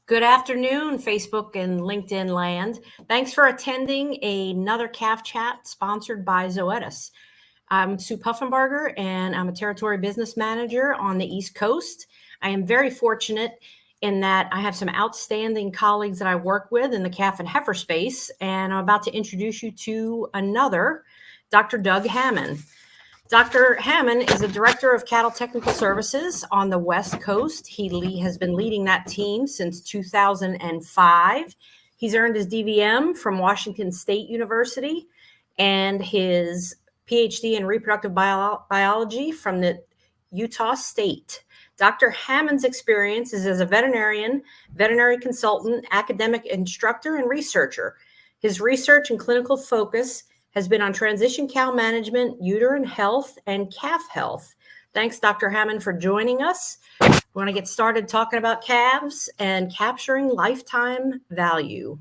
Good afternoon, Facebook and LinkedIn land. Thanks for attending another calf chat sponsored by Zoetis. I'm Sue Puffenbarger, and I'm a territory business manager on the East Coast. I am very fortunate in that I have some outstanding colleagues that I work with in the calf and heifer space, and I'm about to introduce you to another, Dr. Doug Hammon. Dr. Hammon is the Director of Cattle Technical Services on the West Coast. He has been leading that team since 2005. He's earned his DVM from Washington State University and his PhD in reproductive biology from the Utah State. Dr. Hammon's experience is as a veterinarian, veterinary consultant, academic instructor, and researcher. His research and clinical focus has been on transition cow management, uterine health, and calf health. Thanks, Dr. Hammon, for joining us. We want to get started talking about calves and capturing lifetime value.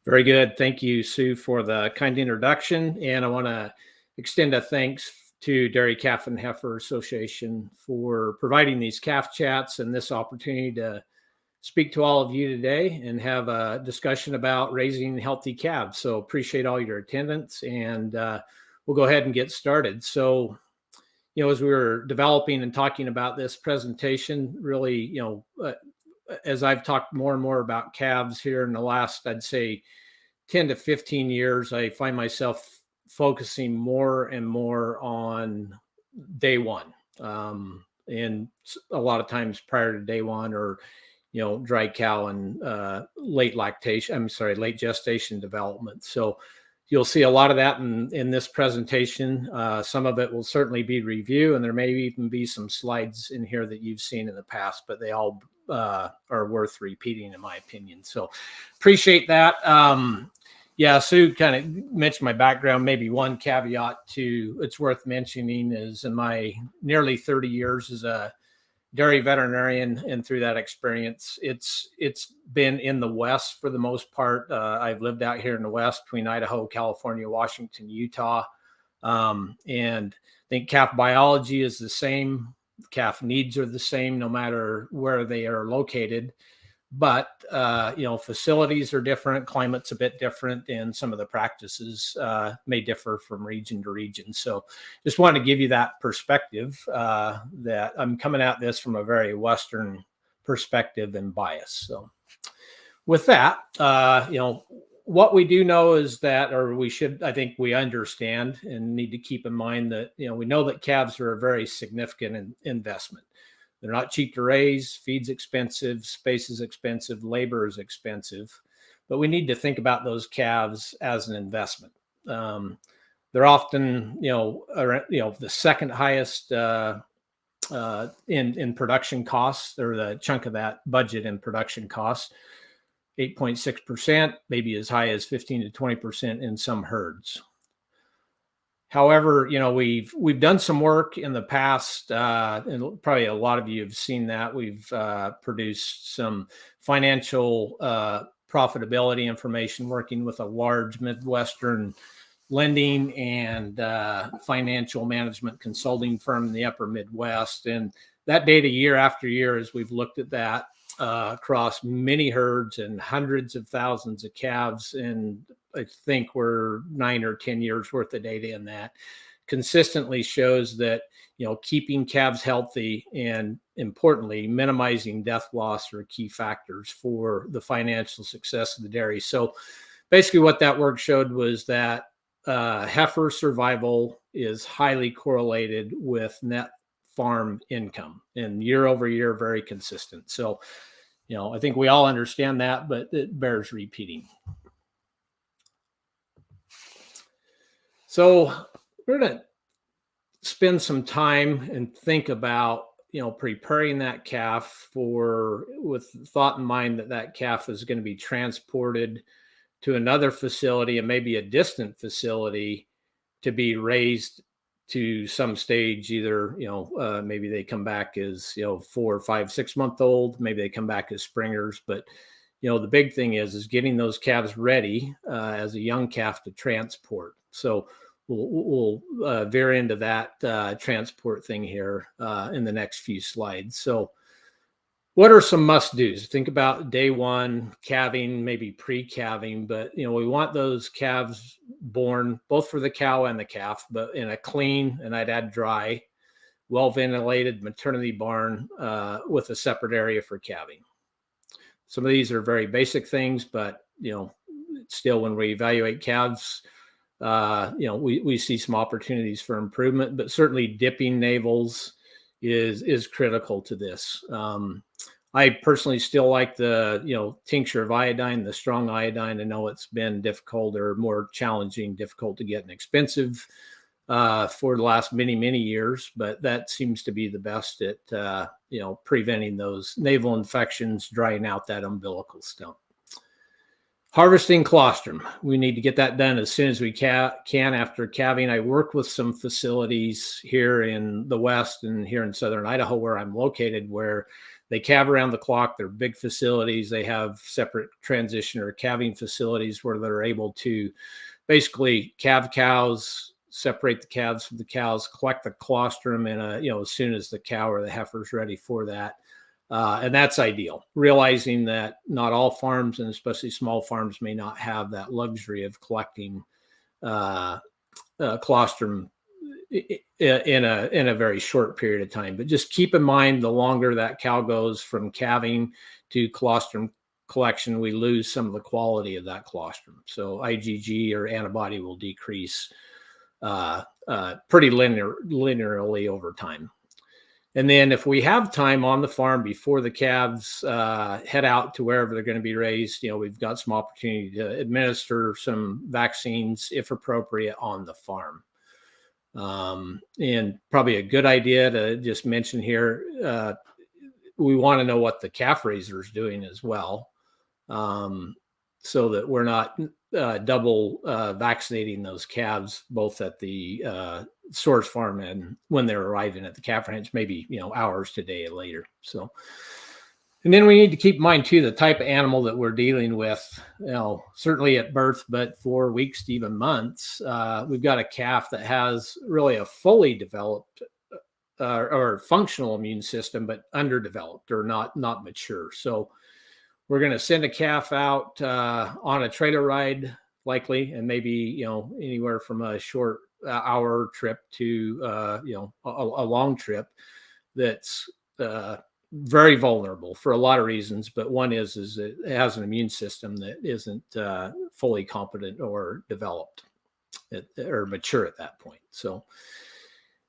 Very good. Thank you, Sue, for the kind introduction. And I want to extend a thanks to Dairy Calf and Heifer Association for providing these calf chats and this opportunity to speak to all of you today and have a discussion about raising healthy calves. So appreciate all your attendance, and we'll go ahead and get started. So, as we were developing and talking about this presentation, really, as I've talked more and more about calves here in the last, I'd say 10 to 15 years, I find myself focusing more and more on day one. And a lot of times prior to day one, or dry cow and late gestation development. So you'll see a lot of that in this presentation. Some of it will certainly be review, and there may even be some slides in here that you've seen in the past, but they all are worth repeating, in my opinion. So appreciate that. Sue kind of mentioned my background. Maybe one caveat it's worth mentioning is in my nearly 30 years as a dairy veterinarian, and through that experience, it's been in the West for the most part. I've lived out here in the West between Idaho, California, Washington, Utah, and I think calf biology is the same. Calf needs are the same no matter where they are located. But, facilities are different, climate's a bit different, and some of the practices may differ from region to region. So just wanted to give you that perspective that I'm coming at this from a very Western perspective and bias. So with that, what we do know is that, I think we understand and need to keep in mind that, we know that calves are a very significant investment. They're not cheap to raise. Feed's expensive, space is expensive, labor is expensive, but we need to think about those calves as an investment. They're often, the second highest in production costs. They're the chunk of that budget in production costs, 8.6%, maybe as high as 15 to 20% in some herds. However, we've done some work in the past, and probably a lot of you have seen that. We've produced some financial profitability information working with a large Midwestern lending and financial management consulting firm in the upper Midwest. And that data year after year, as we've looked at that across many herds and hundreds of thousands of calves, and I think we're 9 or 10 years worth of data in that, consistently shows that, keeping calves healthy and, importantly, minimizing death loss are key factors for the financial success of the dairy. So basically what that work showed was that heifer survival is highly correlated with net farm income, and year over year, very consistent. So, I think we all understand that, but it bears repeating. So we're going to spend some time and think about, preparing that calf with thought in mind that calf is going to be transported to another facility, and maybe a distant facility, to be raised to some stage. Either, maybe they come back as, 4, 5, 6 month old, maybe they come back as springers, but the big thing is getting those calves ready as a young calf to transport. So we'll veer into that transport thing here in the next few slides. So what are some must-dos? Think about day one, calving, maybe pre-calving, but we want those calves born both for the cow and the calf, but in a clean, and I'd add dry, well-ventilated maternity barn with a separate area for calving. Some of these are very basic things, but still, when we evaluate calves, we see some opportunities for improvement. But certainly, dipping navels is critical to this. I personally still like the tincture of iodine, the strong iodine. I know it's been difficult or more challenging, difficult to get and expensive for the last many years, but that seems to be the best at preventing those naval infections, drying out that umbilical stump. Harvesting colostrum, we need to get that done as soon as we can after calving. I work with some facilities here in the West and here in southern Idaho where I'm located, where they calve around the clock. They're big facilities. They have separate transition or calving facilities where they're able to basically calve cows, separate the calves from the cows, collect the colostrum, and as soon as the cow or the heifer is ready for that. And that's ideal, realizing that not all farms, and especially small farms, may not have that luxury of collecting colostrum in a very short period of time. But just keep in mind, the longer that cow goes from calving to colostrum collection, we lose some of the quality of that colostrum. So IgG or antibody will decrease pretty linearly over time. And then if we have time on the farm before the calves head out to wherever they're going to be raised, we've got some opportunity to administer some vaccines, if appropriate, on the farm. And probably a good idea to just mention here, we want to know what the calf raiser is doing as well, so that we're not double vaccinating those calves, both at the source farm and when they're arriving at the calf ranch, maybe hours to day later. So, and then we need to keep in mind too the type of animal that we're dealing with. Certainly at birth, but 4 weeks to even months, we've got a calf that has really a fully developed or functional immune system, but underdeveloped or not mature. So we're going to send a calf out on a trailer ride, likely, and maybe anywhere from a short hour trip to a long trip. That's very vulnerable for a lot of reasons, but one is it has an immune system that isn't fully competent or developed or mature at that point. So.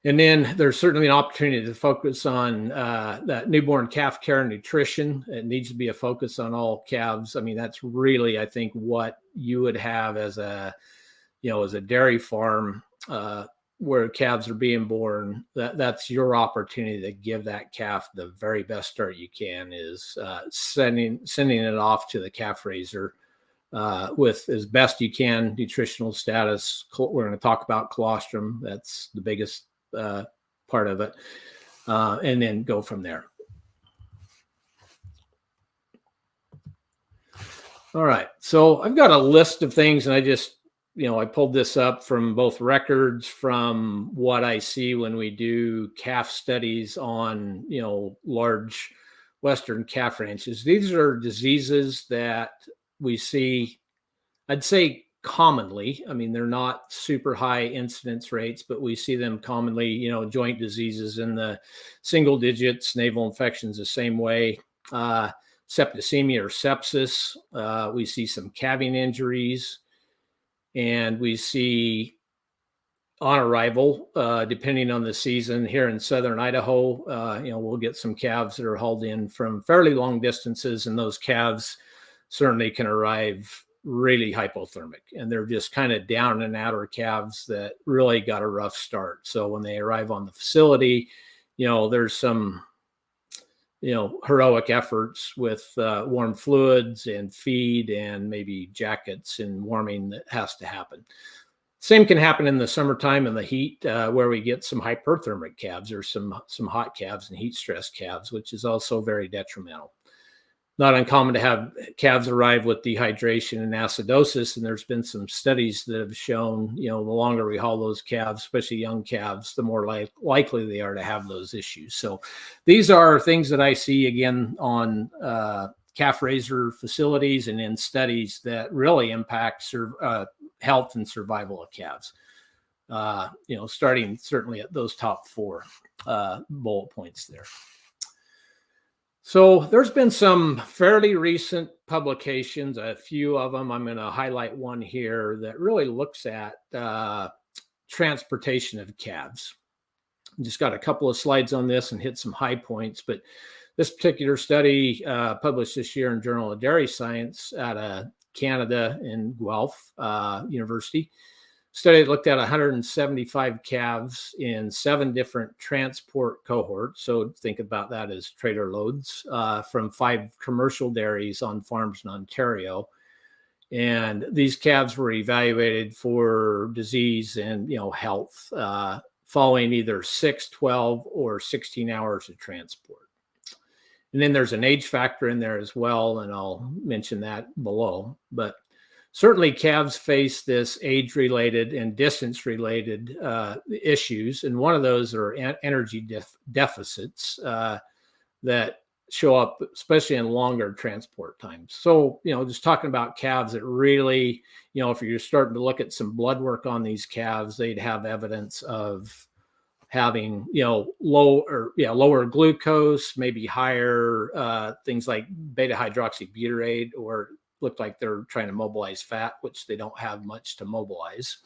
And then there's certainly an opportunity to focus on that newborn calf care and nutrition. It needs to be a focus on all calves. I mean, that's really, I think, what you would have as a dairy farm where calves are being born. That's your opportunity to give that calf the very best start you can, is sending it off to the calf raiser with as best you can nutritional status. We're going to talk about colostrum. That's the biggest part of it, and then go from there. All right, so I've got a list of things, and I just I pulled this up from both records, from what I see when we do calf studies on large Western calf ranches. These are diseases that we see, I'd say, commonly. I mean, they're not super high incidence rates, but we see them commonly. Joint diseases in the single digits, naval infections the same way, septicemia or sepsis. We see some calving injuries, and we see on arrival, depending on the season here in southern Idaho, we'll get some calves that are hauled in from fairly long distances, and those calves certainly can arrive really hypothermic, and they're just kind of down and outer calves that really got a rough start. So when they arrive on the facility, there's some heroic efforts with warm fluids and feed and maybe jackets and warming that has to happen. Same can happen in the summertime in the heat, where we get some hyperthermic calves or some hot calves and heat stress calves, which is also very detrimental. not uncommon to have calves arrive with dehydration and acidosis. And there's been some studies that have shown, the longer we haul those calves, especially young calves, the more likely they are to have those issues. So these are things that I see again on calf raiser facilities and in studies that really impact health and survival of calves. Starting certainly at those top 4 bullet points there. So there's been some fairly recent publications, a few of them. I'm going to highlight one here that really looks at transportation of calves. Just got a couple of slides on this and hit some high points, but this particular study published this year in Journal of Dairy Science out of Canada in Guelph University. Study looked at 175 calves in 7 different transport cohorts. So think about that as trailer loads from 5 commercial dairies on farms in Ontario. And these calves were evaluated for disease and, health following either 6, 12, or 16 hours of transport. And then there's an age factor in there as well, and I'll mention that below. But certainly calves face this age-related and distance-related issues, and one of those are energy deficits that show up, especially in longer transport times. So, just talking about calves that really, if you're starting to look at some blood work on these calves, they'd have evidence of having, lower glucose, maybe higher things like beta hydroxybutyrate, or looked like they're trying to mobilize fat, which they don't have much to mobilize.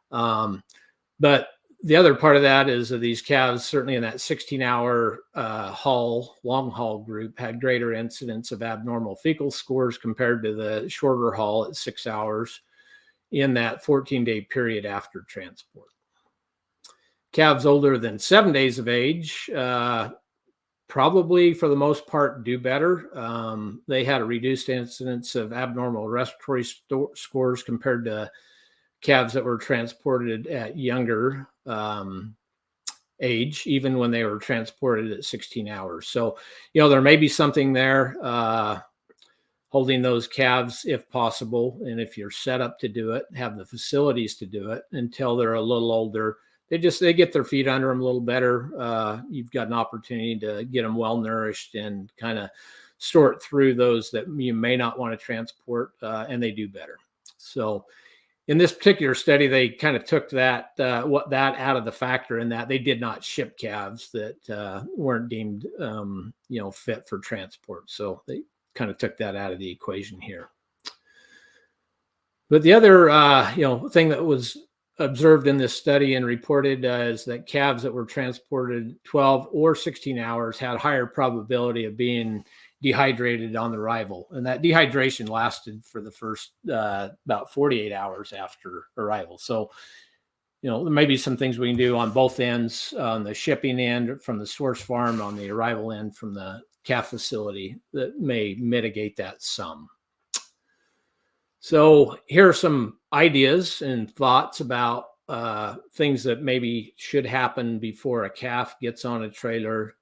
But the other part of that is that these calves, certainly in that 16-hour long haul group, had greater incidence of abnormal fecal scores compared to the shorter haul at 6 hours in that 14-day period after transport. Calves older than 7 days of age probably, for the most part, do better. They had a reduced incidence of abnormal respiratory scores compared to calves that were transported at younger age, even when they were transported at 16 hours. So, there may be something there holding those calves if possible. And if you're set up to do it, have the facilities to do it until they're a little older. They get their feet under them a little better. You've got an opportunity to get them well nourished and kind of sort through those that you may not want to transport, and they do better. So in this particular study, they kind of took that out of the factor, in that they did not ship calves that weren't deemed fit for transport. So they kind of took that out of the equation here. But the other thing that was observed in this study and reported is that calves that were transported 12 or 16 hours had higher probability of being dehydrated on arrival. And that dehydration lasted for the first about 48 hours after arrival. So, there may be some things we can do on both ends, on the shipping end from the source farm, on the arrival end from the calf facility, that may mitigate that some. So here are some ideas and thoughts about things that maybe should happen before a calf gets on a trailer,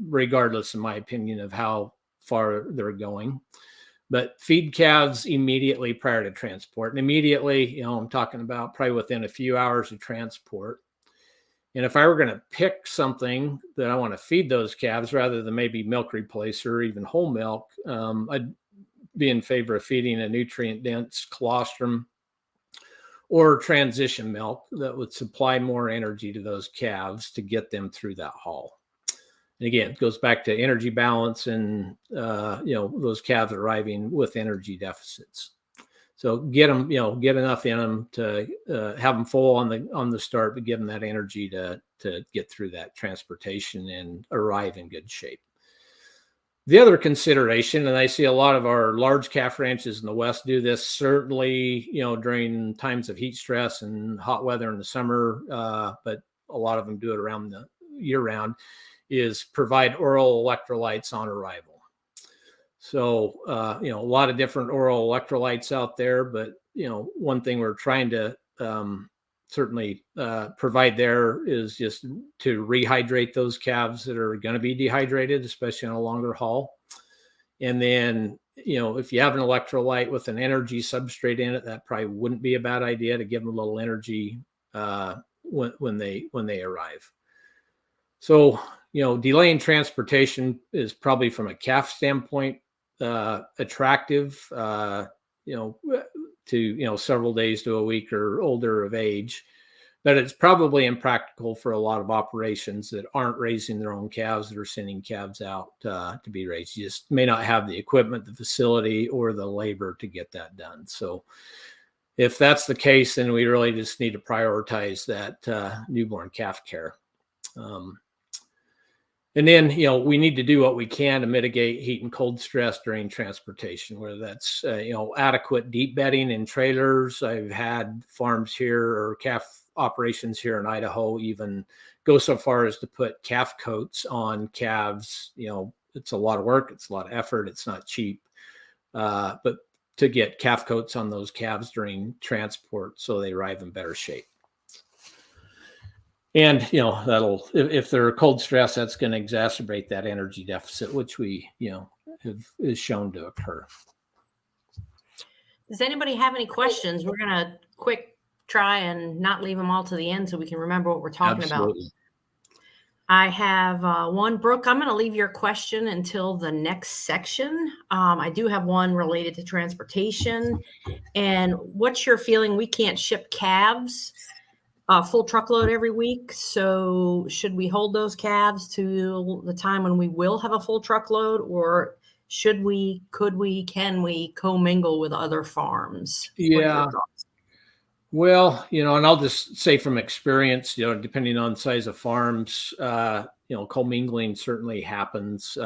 regardless, in my opinion, of how far they're going. But feed calves immediately prior to transport. And immediately, I'm talking about probably within a few hours of transport. And if I were going to pick something that I want to feed those calves, rather than maybe milk replacer or even whole milk, I'd be in favor of feeding a nutrient-dense colostrum or transition milk that would supply more energy to those calves to get them through that haul. And again, it goes back to energy balance and, those calves arriving with energy deficits. So get them, get enough in them to have them full on the start, but give them that energy to get through that transportation and arrive in good shape. The other consideration, and I see a lot of our large calf ranches in the West do this, certainly, during times of heat stress and hot weather in the summer, but a lot of them do it around the year round, is provide oral electrolytes on arrival. So, a lot of different oral electrolytes out there, but, one thing we're trying to certainly provide there is just to rehydrate those calves that are going to be dehydrated, especially on a longer haul. And then, if you have an electrolyte with an energy substrate in it, that probably wouldn't be a bad idea to give them a little energy when they arrive. So, delaying transportation is probably, from a calf standpoint, attractive, to, several days to a week or older of age. But it's probably impractical for a lot of operations that aren't raising their own calves, that are sending calves out to be raised. You just may not have the equipment, the facility, or the labor to get that done. So if that's the case, then we really just need to prioritize that newborn calf care. And then, we need to do what we can to mitigate heat and cold stress during transportation, whether that's, adequate deep bedding in trailers. I've had farms here, or calf operations here in Idaho, even go so far as to put calf coats on calves. It's a lot of work. It's a lot of effort. It's not cheap. But to get calf coats on those calves during transport so they arrive in better shape. And, that'll, if they're cold stress, that's going to exacerbate that energy deficit, which we, is shown to occur. Does anybody have any questions? We're going to quick try and not leave them all to the end so we can remember what we're talking about. I have one. Brooke, I'm going to leave your question until the next section. I do have one related to transportation. And what's your feeling? We can't ship calves full truckload every week. So should we hold those calves to the time when we will have a full truckload, or can we commingle with other farms? Yeah. Well, and I'll just say from experience, depending on size of farms, commingling certainly happens.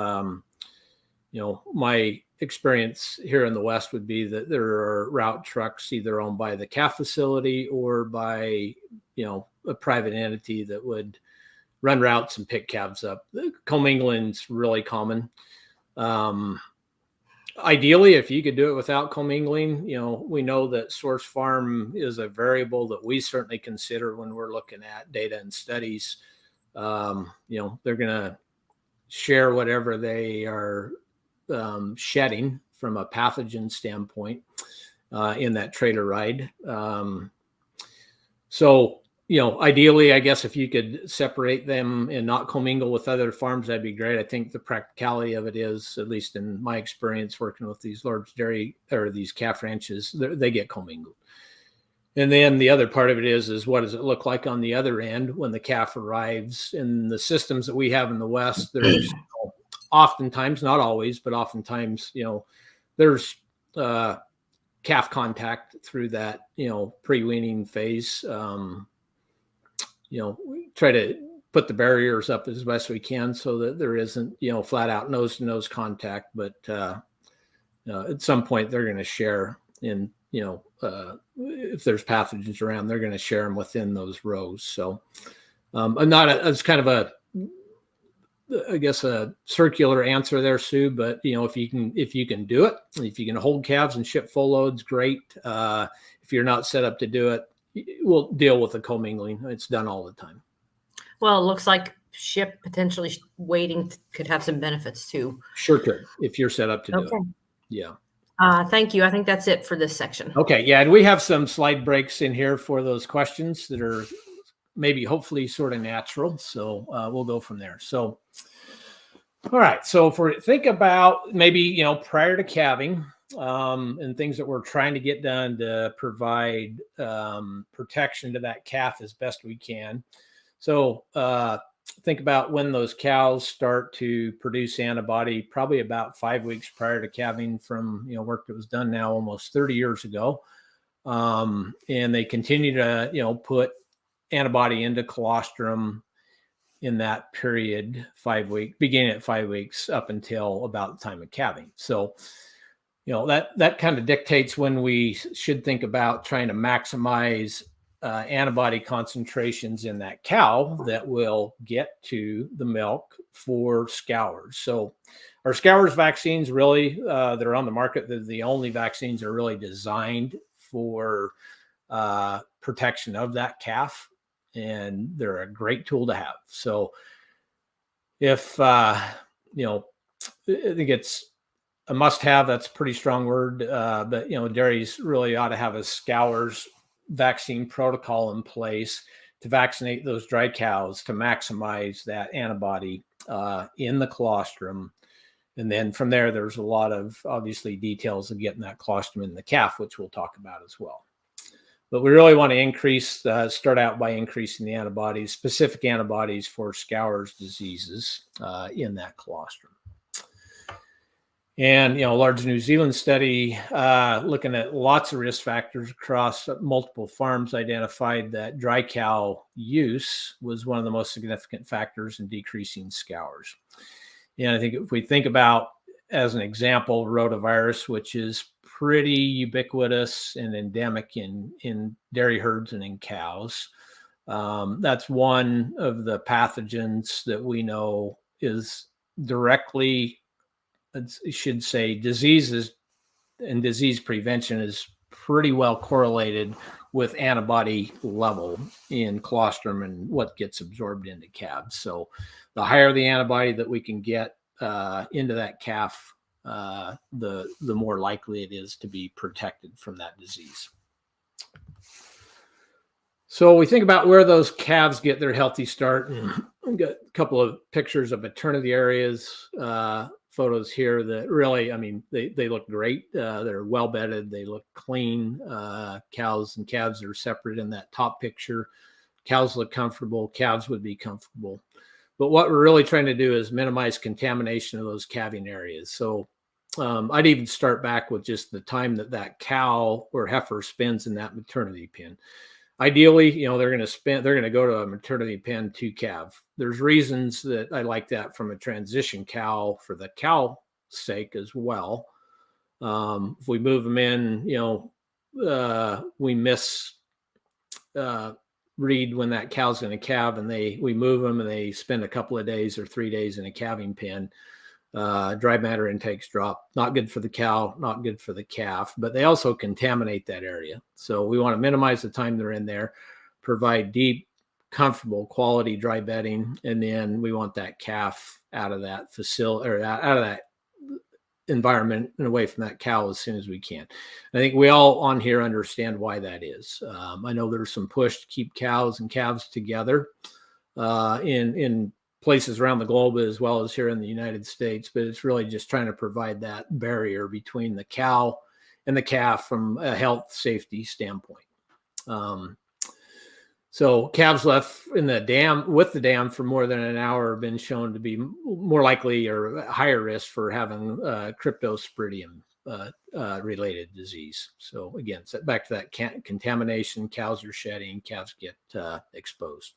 My experience here in the West would be that there are route trucks either owned by the calf facility or by, a private entity that would run routes and pick calves up. Commingling's really common. Ideally, if you could do it without commingling, we know that source farm is a variable that we certainly consider when we're looking at data and studies. They're going to share whatever they are shedding from a pathogen standpoint in that trailer ride. So, ideally, I guess if you could separate them and not commingle with other farms, that'd be great. I think the practicality of it is, at least in my experience working with these large dairy or these calf ranches, they get commingled. And then the other part of it is what does it look like on the other end when the calf arrives? In the systems that we have in the West, there's oftentimes, not always, but oftentimes, there's calf contact through that, pre-weaning phase. We try to put the barriers up as best we can so that there isn't, flat out nose to nose contact, but at some point they're going to share in, if there's pathogens around, they're going to share them within those rows. So it's kind of a circular answer there, Sue, but if you can do it, if you can hold calves and ship full loads, great. If you're not set up to do it, we'll deal with the commingling. It's done all the time. Well, it looks like potentially waiting could have some benefits too. Sure could, if you're set up to do it. Yeah. Thank you. I think that's it for this section. Okay. Yeah. And we have some slide breaks in here for those questions that are maybe hopefully sort of natural. So we'll go from there. So, all right. So think about maybe, prior to calving and things that we're trying to get done to provide protection to that calf as best we can. So think about when those cows start to produce antibody, probably about 5 weeks prior to calving from, work that was done now almost 30 years ago. And they continue to, put antibody into colostrum in that period, beginning at 5 weeks up until about the time of calving. So, that kind of dictates when we should think about trying to maximize antibody concentrations in that cow that will get to the milk for scours. So our scours vaccines really that are on the market, they're the only vaccines that are really designed for protection of that calf, and they're a great tool to have. So if I think it's a must-have. That's a pretty strong word, but dairies really ought to have a scours vaccine protocol in place to vaccinate those dry cows to maximize that antibody in the colostrum. And then from there, there's a lot of obviously details of getting that colostrum in the calf, which we'll talk about as well. But we really want to start out by increasing the antibodies, specific antibodies for scours diseases in that colostrum. And, a large New Zealand study looking at lots of risk factors across multiple farms identified that dry cow use was one of the most significant factors in decreasing scours. And I think if we think about, as an example, rotavirus, which is pretty ubiquitous and endemic in dairy herds and in cows, that's one of the pathogens that we know is directly, I should say, diseases and disease prevention is pretty well correlated with antibody level in colostrum and what gets absorbed into calves. So the higher the antibody that we can get into that calf, the more likely it is to be protected from that disease. So we think about where those calves get their healthy start, and we've got a couple of pictures of maternity areas, photos here that really, they look great. They're well bedded. They look clean. Cows and calves are separate in that top picture. Cows look comfortable. Calves would be comfortable. But what we're really trying to do is minimize contamination of those calving areas. So I'd even start back with just the time that cow or heifer spends in that maternity pen. Ideally, they're going to go to a maternity pen to calve. There's reasons that I like that from a transition cow for the cow sake as well. If we move them in, we miss read when that cow's going to calve, and we move them and they spend a couple of days or 3 days in a calving pen. Dry matter intakes drop. Not good for the cow, not good for the calf, but they also contaminate that area. So we want to minimize the time they're in there, provide deep, comfortable, quality dry bedding, and then we want that calf out of that facility or out of that environment and away from that cow as soon as we can. I think we all on here understand why that is. I know there's some push to keep cows and calves together in places around the globe as well as here in the United States, but it's really just trying to provide that barrier between the cow and the calf from a health safety standpoint. So calves left in the dam with the dam for more than an hour have been shown to be more likely or higher risk for having cryptosporidium related disease. So again, back to that contamination, cows are shedding, calves get exposed.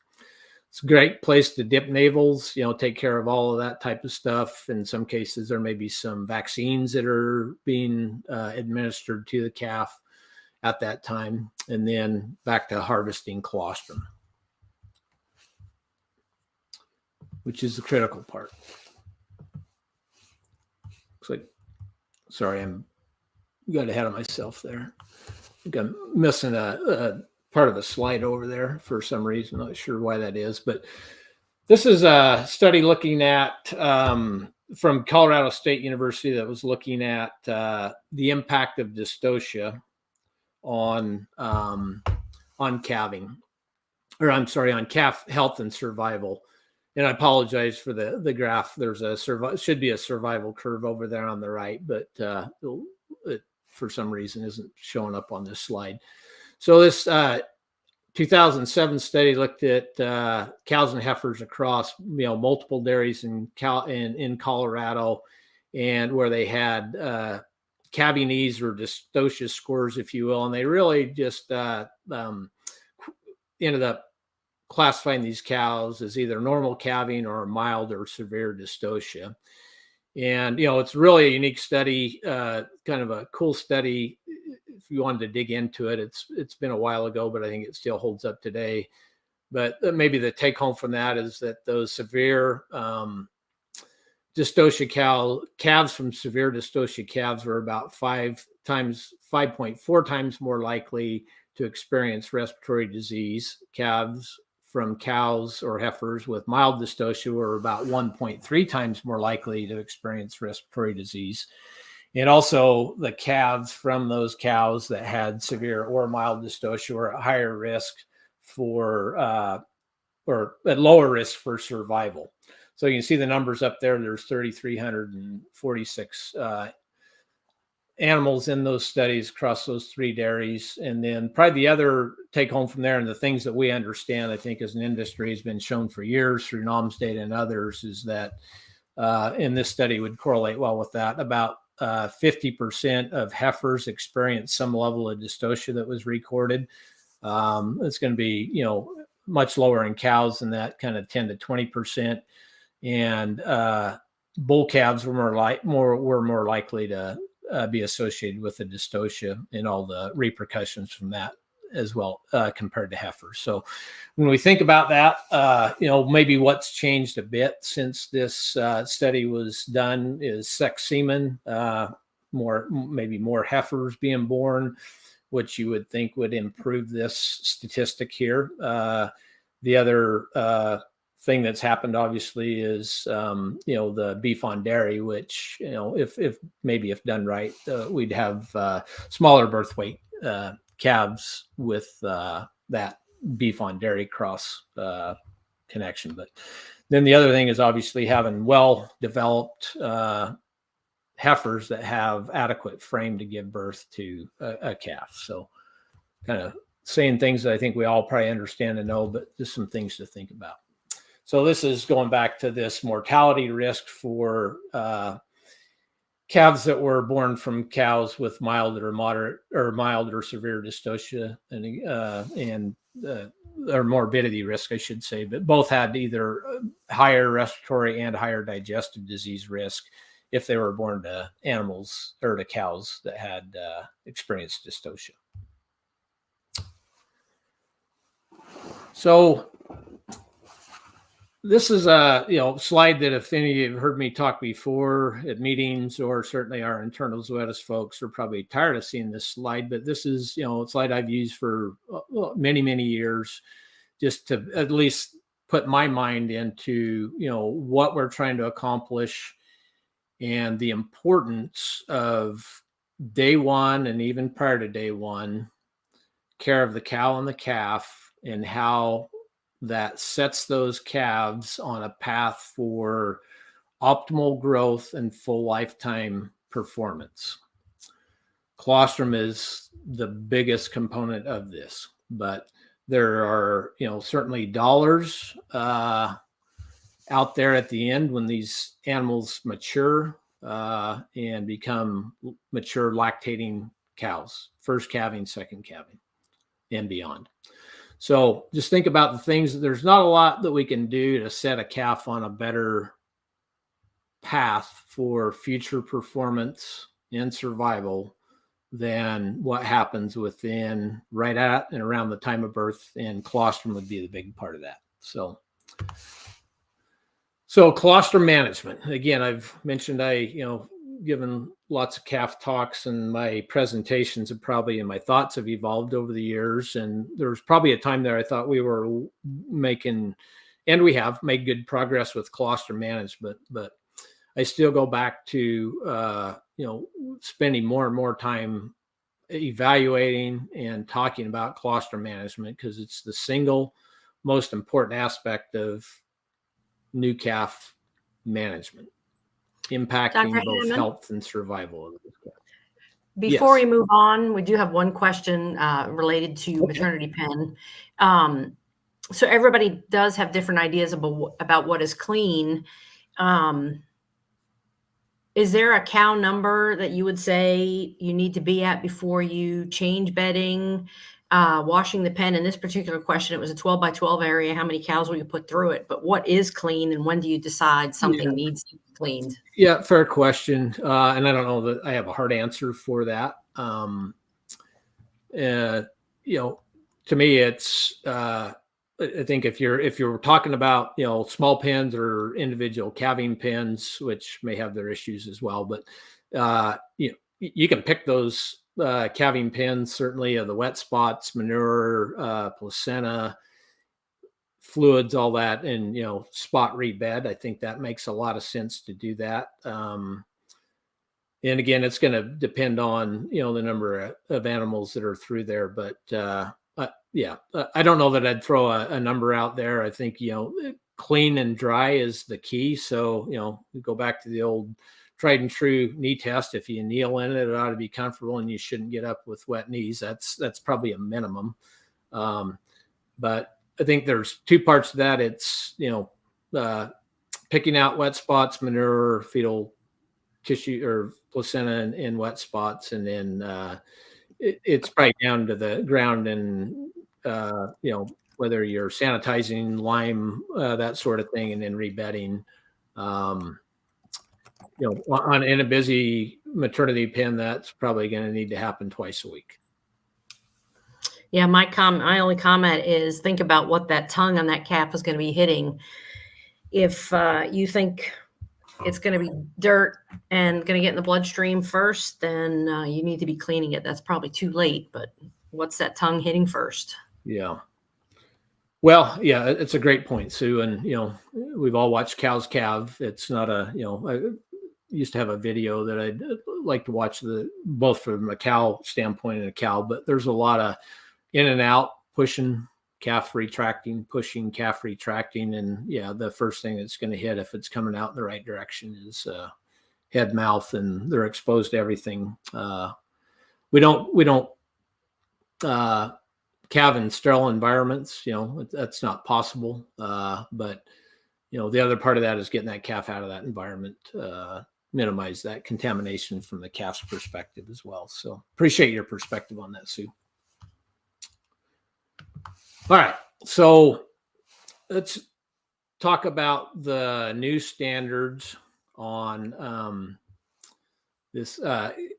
It's a great place to dip navels, take care of all of that type of stuff. In some cases, there may be some vaccines that are being administered to the calf at that time, and then back to harvesting colostrum, which is the critical part. Looks like, sorry, I'm got ahead of myself there. I think I'm missing a part of the slide over there for some reason. Not sure why that is, but this is a study looking at from Colorado State University that was looking at the impact of dystocia on calving, or I'm sorry, on calf health and survival. And I apologize for the graph. There's should be a survival curve over there on the right, but it for some reason isn't showing up on this slide. So this 2007 study looked at cows and heifers across multiple dairies in Colorado, and where they had calving ease or dystocia scores, if you will, and they really just ended up classifying these cows as either normal calving or mild or severe dystocia. And it's really a unique study, kind of a cool study. If you wanted to dig into it, it's been a while ago, but I think it still holds up today. But maybe the take home from that is that those severe dystocia calves from severe dystocia calves were about 5.4 times more likely to experience respiratory disease. Calves from cows or heifers with mild dystocia were about 1.3 times more likely to experience respiratory disease. And also the calves from those cows that had severe or mild dystocia were at higher risk for, or at lower risk for survival. So you can see the numbers up there. There's 3,346 animals in those studies across those 3 dairies. And then probably the other take home from there, and the things that we understand, I think, as an industry has been shown for years through NOMS data and others, is that in this study would correlate well with that. About 50% of heifers experienced some level of dystocia that was recorded. It's going to be, much lower in cows than that, kind of 10 to 20%. And bull calves were more likely to be associated with the dystocia and all the repercussions from that as well, compared to heifers. So when we think about that, maybe what's changed a bit since this study was done is sex semen, maybe more heifers being born, which you would think would improve this statistic here. The other thing that's happened, obviously, is the beef on dairy, which if done right, we'd have smaller birth weight calves with that beef on dairy cross connection. But then the other thing is obviously having well developed heifers that have adequate frame to give birth to a calf. So kind of saying things that I think we all probably understand and know, but just some things to think about. So this is going back to this mortality risk for calves that were born from cows with mild or moderate or mild or severe dystocia and or morbidity risk, I should say, but both had either higher respiratory and higher digestive disease risk if they were born to animals or to cows that had experienced dystocia. So this is a slide that if any of you have heard me talk before at meetings, or certainly our internal Zoetis folks are probably tired of seeing this slide, but this is a slide I've used for many, many years, just to at least put my mind into what we're trying to accomplish and the importance of day one and even prior to day one care of the cow and the calf, and how that sets those calves on a path for optimal growth and full lifetime performance. Colostrum is the biggest component of this, but there are, certainly dollars out there at the end when these animals mature and become mature lactating cows, first calving, second calving, and beyond. So just think about the things. There's not a lot that we can do to set a calf on a better path for future performance and survival than what happens within, right at and around the time of birth, and colostrum would be the big part of that. So colostrum management. Again, I've mentioned given lots of calf talks, and my presentations have probably, and my thoughts have evolved over the years. And there was probably a time there I thought we were making, and we have made good progress with colostrum management, but I still go back to, spending more and more time evaluating and talking about colostrum management, because it's the single most important aspect of new calf management, impacting Dr. both Hammon, health and survival of the calf. before Yes. we move on, we do have one question related to maternity pen. So everybody does have different ideas about what is clean. Is there a cow number that you would say you need to be at before you change bedding, washing the pen? In this particular question, it was a 12 by 12 area. How many cows will you put through it? But what is clean, and when do you decide something needs to be cleaned? Yeah, fair question. And I don't know that I have a hard answer for that. To me, it's, I think if you're talking about, small pens or individual calving pens, which may have their issues as well, but, you can pick those calving pens, certainly of the wet spots, manure, placenta, fluids, all that, and, spot rebed. I think that makes a lot of sense to do that. And again, it's going to depend on, the number of animals that are through there. But yeah, I don't know that I'd throw a number out there. I think, clean and dry is the key. So, we go back to the old tried and true knee test. If you kneel in it, it ought to be comfortable, and you shouldn't get up with wet knees. That's probably a minimum. But I think there's two parts to that. It's, picking out wet spots, manure, fetal tissue or placenta in wet spots. And then it's probably down to the ground and, whether you're sanitizing, lime, that sort of thing, and then rebedding. In a busy maternity pen, that's probably going to need to happen twice a week. Yeah, my only comment is think about what that tongue on that calf is going to be hitting. If you think it's going to be dirt and going to get in the bloodstream first, then you need to be cleaning it. That's probably too late, but what's that tongue hitting first? Yeah. Well, yeah, it's a great point, Sue. And, we've all watched cows calve. It's not I used to have a video that I'd like to watch both from a cow standpoint and a cow, but there's a lot of in and out, pushing, calf retracting, pushing, calf retracting. And yeah, the first thing that's going to hit, if it's coming out in the right direction, is head, mouth, and they're exposed to everything. We don't calve in sterile environments. That's not possible. But the other part of that is getting that calf out of that environment, minimize that contamination from the calf's perspective as well. So appreciate your perspective on that, Sue. All right, so let's talk about the new standards on this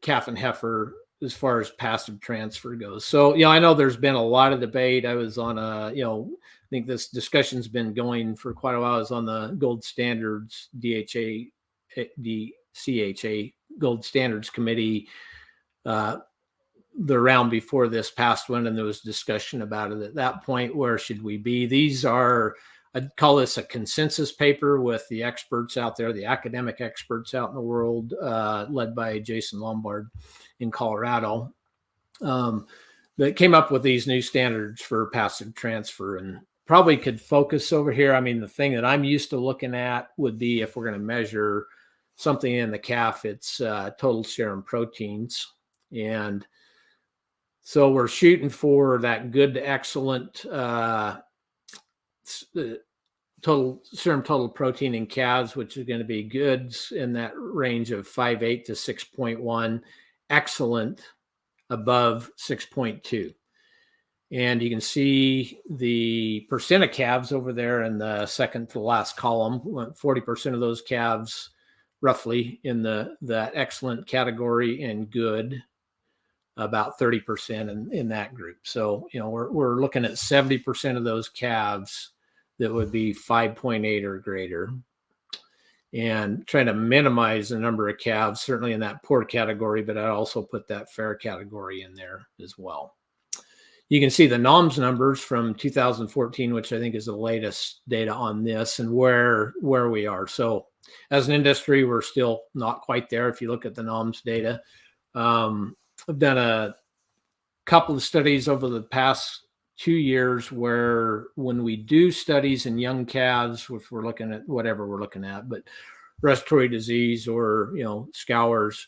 calf and heifer as far as passive transfer goes. So, I know there's been a lot of debate. I was on I think this discussion's been going for quite a while. I was on the gold standards, DCHA gold standards committee, the round before this past one, and there was discussion about it at that point. Where should we be? These are, I'd call this a consensus paper with the experts out there, the academic experts out in the world, led by Jason Lombard in Colorado, that came up with these new standards for passive transfer, and probably could focus over here. I mean, the thing that I'm used to looking at would be, if we're going to measure something in the calf, it's total serum proteins. And so we're shooting for that good to excellent total protein in calves, which is going to be goods in that range of 5.8 to 6.1, excellent above 6.2. And you can see the percent of calves over there in the second to the last column. 40% of those calves roughly in that excellent category, and good about 30% in that group. So, we're looking at 70% of those calves that would be 5.8 or greater, and trying to minimize the number of calves, certainly in that poor category, but I also put that fair category in there as well. You can see the NOMS numbers from 2014, which I think is the latest data on this, and where we are. So as an industry, we're still not quite there. If you look at the NOMS data, I've done a couple of studies over the past 2 years where, when we do studies in young calves, if we're looking at whatever we're looking at, but respiratory disease or, scours,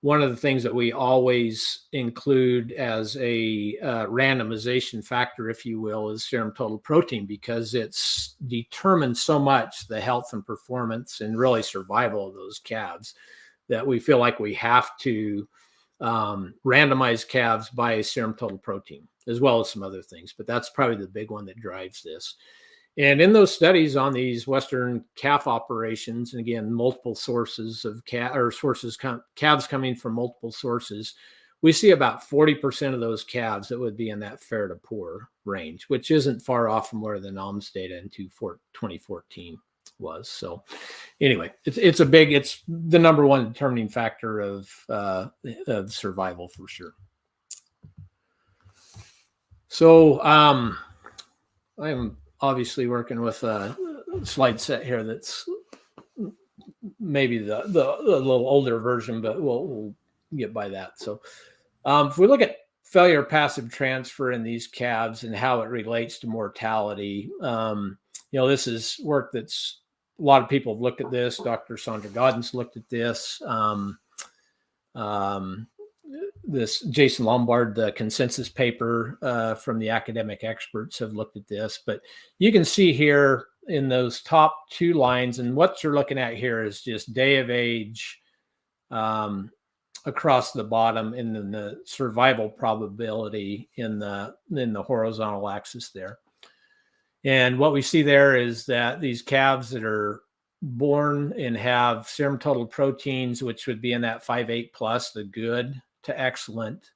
one of the things that we always include as a randomization factor, if you will, is serum total protein, because it's determined so much the health and performance and really survival of those calves, that we feel like we have to randomize calves by serum total protein, as well as some other things. But that's probably the big one that drives this. And in those studies on these Western calf operations, and again, multiple sources of calves coming from multiple sources, we see about 40% of those calves that would be in that fair to poor range, which isn't far off from where the NOMS data in 2014 was. So anyway, it's the number one determining factor of survival for sure. So I am obviously working with a slide set here that's maybe the little older version, but we'll get by that. So if we look at failure passive transfer in these calves and how it relates to mortality, this is work that's a lot of people have looked at this. Dr. Sandra Godden's looked at this. This Jason Lombard, the consensus paper from the academic experts have looked at this, but you can see here in those top two lines, and what you're looking at here is just day of age across the bottom, and then the survival probability in the horizontal axis there. And what we see there is that these calves that are born and have serum total proteins, which would be in that 5.8 plus, the good to excellent,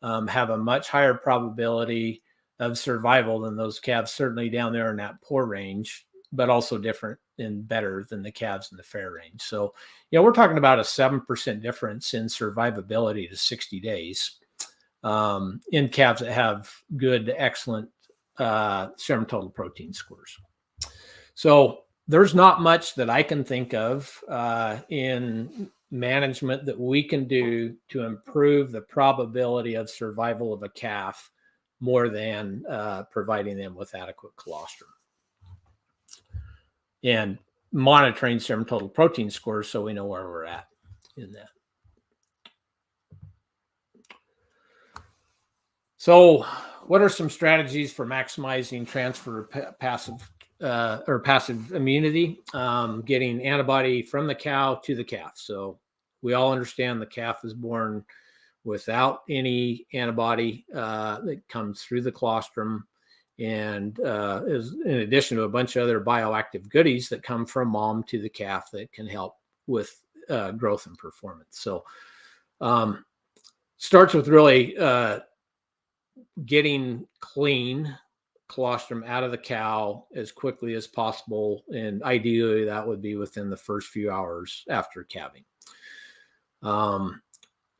have a much higher probability of survival than those calves certainly down there in that poor range, but also different and better than the calves in the fair range. So, we're talking about a 7% difference in survivability to 60 days in calves that have good to excellent serum total protein scores. So there's not much that I can think of in management that we can do to improve the probability of survival of a calf more than providing them with adequate colostrum and monitoring serum total protein scores so we know where we're at in that. So what are some strategies for maximizing transfer of passive immunity, getting antibody from the cow to the calf? So we all understand the calf is born without any antibody that comes through the colostrum, and is in addition to a bunch of other bioactive goodies that come from mom to the calf that can help with growth and performance. So starts with really getting clean colostrum out of the cow as quickly as possible, and ideally that would be within the first few hours after calving.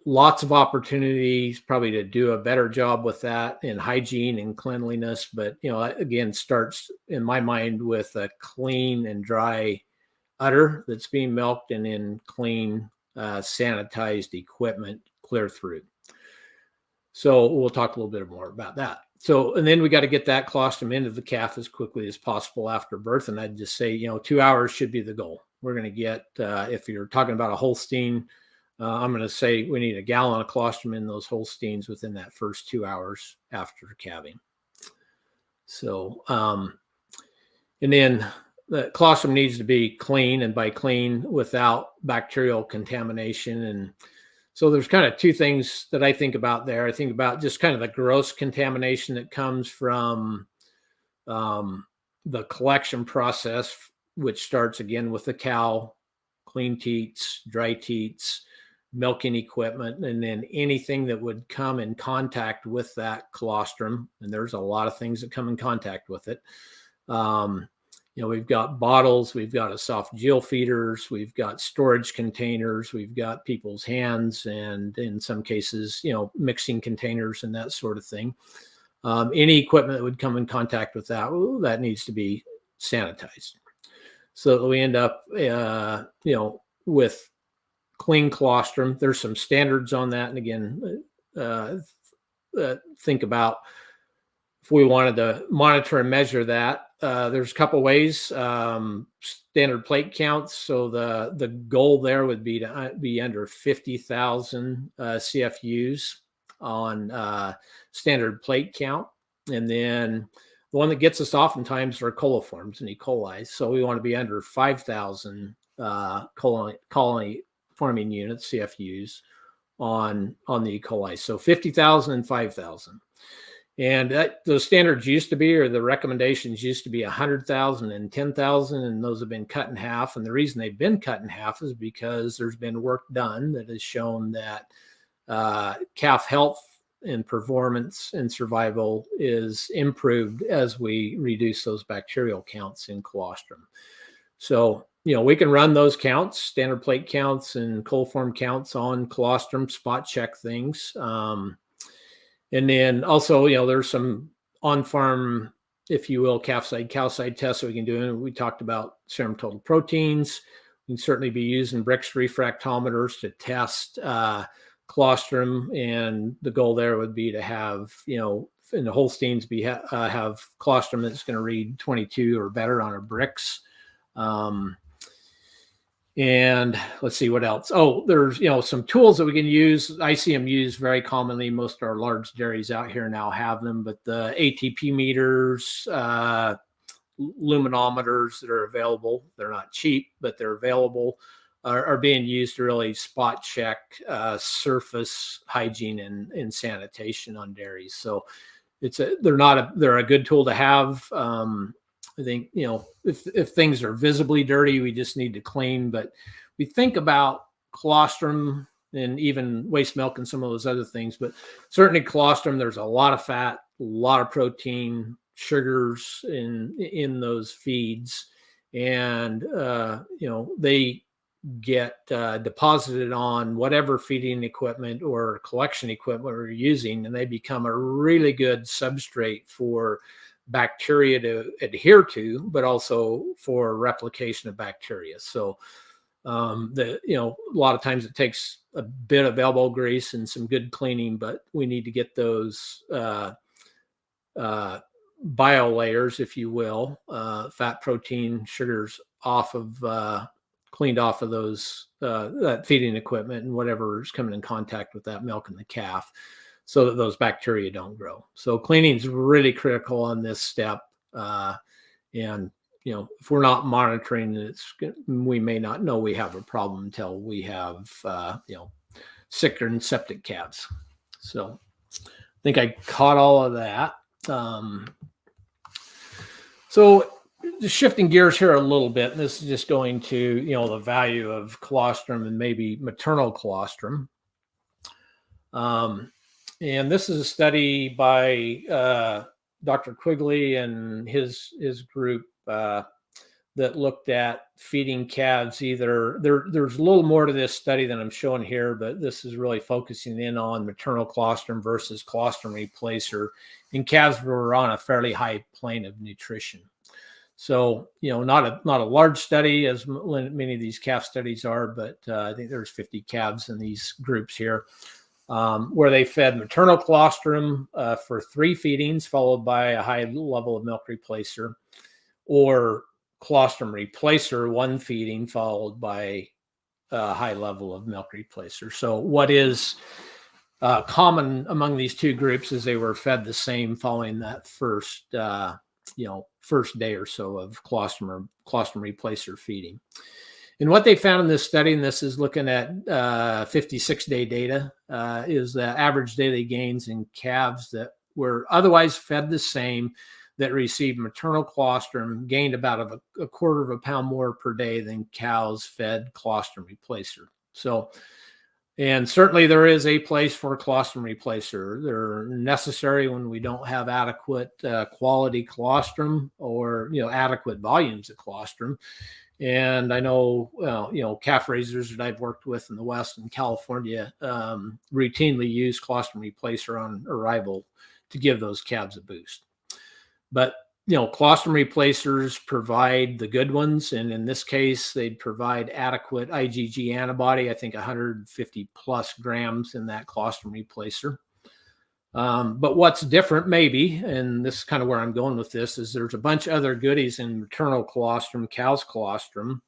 Lots of opportunities probably to do a better job with that in hygiene and cleanliness, but again, starts in my mind with a clean and dry udder that's being milked and in clean sanitized equipment clear through. So we'll talk a little bit more about that. So, and then we got to get that colostrum into the calf as quickly as possible after birth. And I'd just say, 2 hours should be the goal. We're going to get, if you're talking about a Holstein, I'm going to say we need a gallon of colostrum in those Holsteins within that first 2 hours after calving. So, and then the colostrum needs to be clean, and by clean, without bacterial contamination. And so there's kind of two things that I think about there. I think about just kind of the gross contamination that comes from the collection process, which starts again with the cow, clean teats, dry teats, milking equipment, and then anything that would come in contact with that colostrum. And there's a lot of things that come in contact with it. We've got bottles, we've got esophageal feeders, we've got storage containers, we've got people's hands, and in some cases, mixing containers and that sort of thing. Any equipment that would come in contact with that, that needs to be sanitized. So we end up, with clean colostrum. There's some standards on that. And again, think about if we wanted to monitor and measure that. There's a couple ways. Standard plate counts. So the goal there would be to be under 50,000 CFUs on standard plate count. And then the one that gets us oftentimes are coliforms and E. coli. So we want to be under 5,000 colony forming units, CFUs, on the E. coli. So 50,000 and 5,000. And those standards used to be, or the recommendations used to be 100,000 and 10,000, and those have been cut in half. And the reason they've been cut in half is because there's been work done that has shown that calf health and performance and survival is improved as we reduce those bacterial counts in colostrum. So, we can run those counts, standard plate counts and coliform counts on colostrum, spot check things. And then also, there's some on-farm, if you will, calf side, cow side tests that we can do. And we talked about serum total proteins. can certainly be used in Brix refractometers to test colostrum, and the goal there would be to have, in the Holsteins, have colostrum that's going to read 22 or better on a Brix. And let's see what else. Oh, there's, some tools that we can use. I see them used very commonly. Most of our large dairies out here now have them, but the ATP meters, luminometers that are available, they're not cheap, but they're available, are being used to really spot check surface hygiene and sanitation on dairies. So they're a good tool to have. I think, if things are visibly dirty, we just need to clean. But we think about colostrum and even waste milk and some of those other things. But certainly colostrum, there's a lot of fat, a lot of protein, sugars in those feeds. And, they get deposited on whatever feeding equipment or collection equipment we're using, and they become a really good substrate for bacteria to adhere to, but also for replication of bacteria. So a lot of times it takes a bit of elbow grease and some good cleaning, but we need to get those bio layers, if you will, fat, protein, sugars cleaned off of those that feeding equipment and whatever is coming in contact with that milk in the calf, so that those bacteria don't grow. So cleaning is really critical on this step. And, if we're not monitoring, we may not know we have a problem until we have, sick and septic calves. So I think I caught all of that. So just shifting gears here a little bit, and this is just going to, the value of colostrum and maybe maternal colostrum. And this is a study by Dr. Quigley and his group that looked at feeding calves. There's a little more to this study than I'm showing here, but this is really focusing in on maternal colostrum versus colostrum replacer in calves who are on a fairly high plane of nutrition. So, not a large study as many of these calf studies are, but I think there's 50 calves in these groups here. Where they fed maternal colostrum for 3 feedings, followed by a high level of milk replacer, or colostrum replacer 1 feeding, followed by a high level of milk replacer. So what is common among these 2 groups is they were fed the same following that first day or so of colostrum replacer feeding. And what they found in this study, and this is looking at 56-day data, is the average daily gains in calves that were otherwise fed the same, that received maternal colostrum, gained about a quarter of a pound more per day than cows fed colostrum replacer. So, and certainly there is a place for colostrum replacer. They're necessary when we don't have adequate quality colostrum or, adequate volumes of colostrum. And I know, calf raisers that I've worked with in the West and California routinely use colostrum replacer on arrival to give those calves a boost. But, colostrum replacers provide the good ones. And in this case, they'd provide adequate IgG antibody, I think 150 plus grams in that colostrum replacer. But what's different maybe, and this is kind of where I'm going with this, is there's a bunch of other goodies in maternal colostrum, cow's colostrum,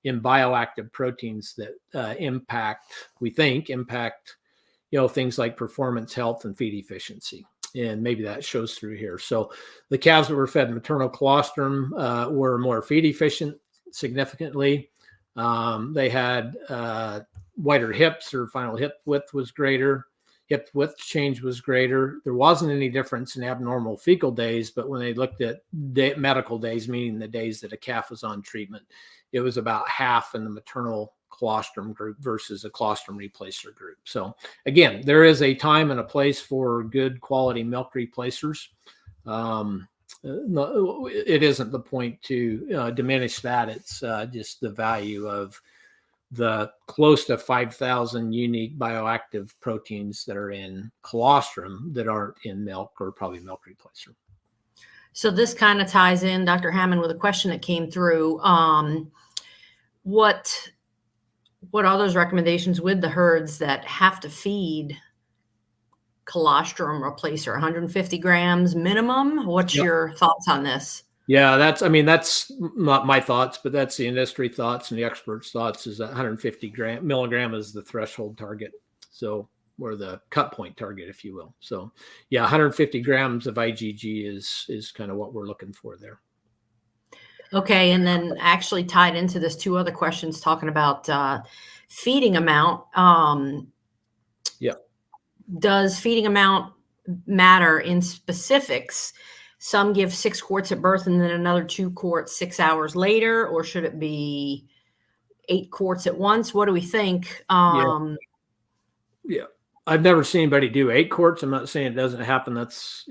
in bioactive proteins that impact things like performance, health, and feed efficiency. And maybe that shows through here. So the calves that were fed maternal colostrum were more feed efficient significantly. They had wider hips, or final hip width was greater. Hip width change was greater. There wasn't any difference in abnormal fecal days, but when they looked at medical days, meaning the days that a calf was on treatment, it was about half in the maternal colostrum group versus a colostrum replacer group. So again, there is a time and a place for good quality milk replacers. It isn't the point to diminish that. It's just the value of the close to 5,000 unique bioactive proteins that are in colostrum that aren't in milk or probably milk replacer. So this kind of ties in, Dr. Hammond, with a question that came through. what are those recommendations with the herds that have to feed colostrum replacer? 150 grams minimum? What's Yep. your thoughts on this? Yeah, that's not my thoughts, but that's the industry thoughts and the experts' thoughts is that 150 milligram is the threshold target. So, or the cut point target, if you will. So yeah, 150 grams of IgG is kind of what we're looking for there. Okay. And then actually tied into this, 2 other questions talking about feeding amount. Yeah. Does feeding amount matter in specifics? Some give 6 quarts at birth and then another 2 quarts 6 hours later, or should it be 8 quarts at once? What do we think? Yeah. I've never seen anybody do 8 quarts. I'm not saying it doesn't happen. That's,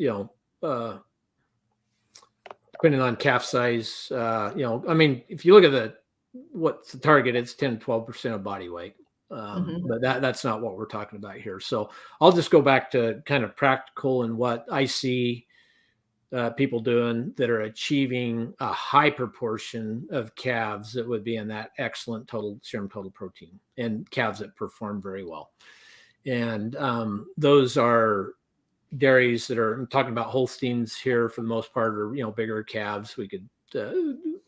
depending on calf size, I mean, if you look at what's the target, it's 10 to 12% of body weight. But that's not what we're talking about here. So I'll just go back to kind of practical and what I see people doing that are achieving a high proportion of calves that would be in that excellent serum total protein, and calves that perform very well. And those are dairies that I'm talking about Holsteins here for the most part, or, bigger calves. We could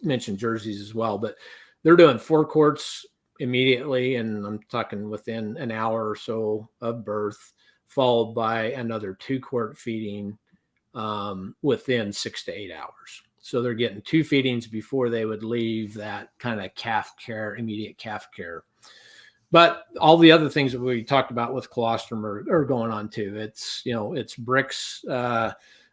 mention Jerseys as well, but they're doing 4 quarts immediately. And I'm talking within an hour or so of birth, followed by another 2 quart feeding within 6 to 8 hours. So they're getting 2 feedings before they would leave that kind of calf care, immediate calf care. But all the other things that we talked about with colostrum are going on too. It's, it's Brix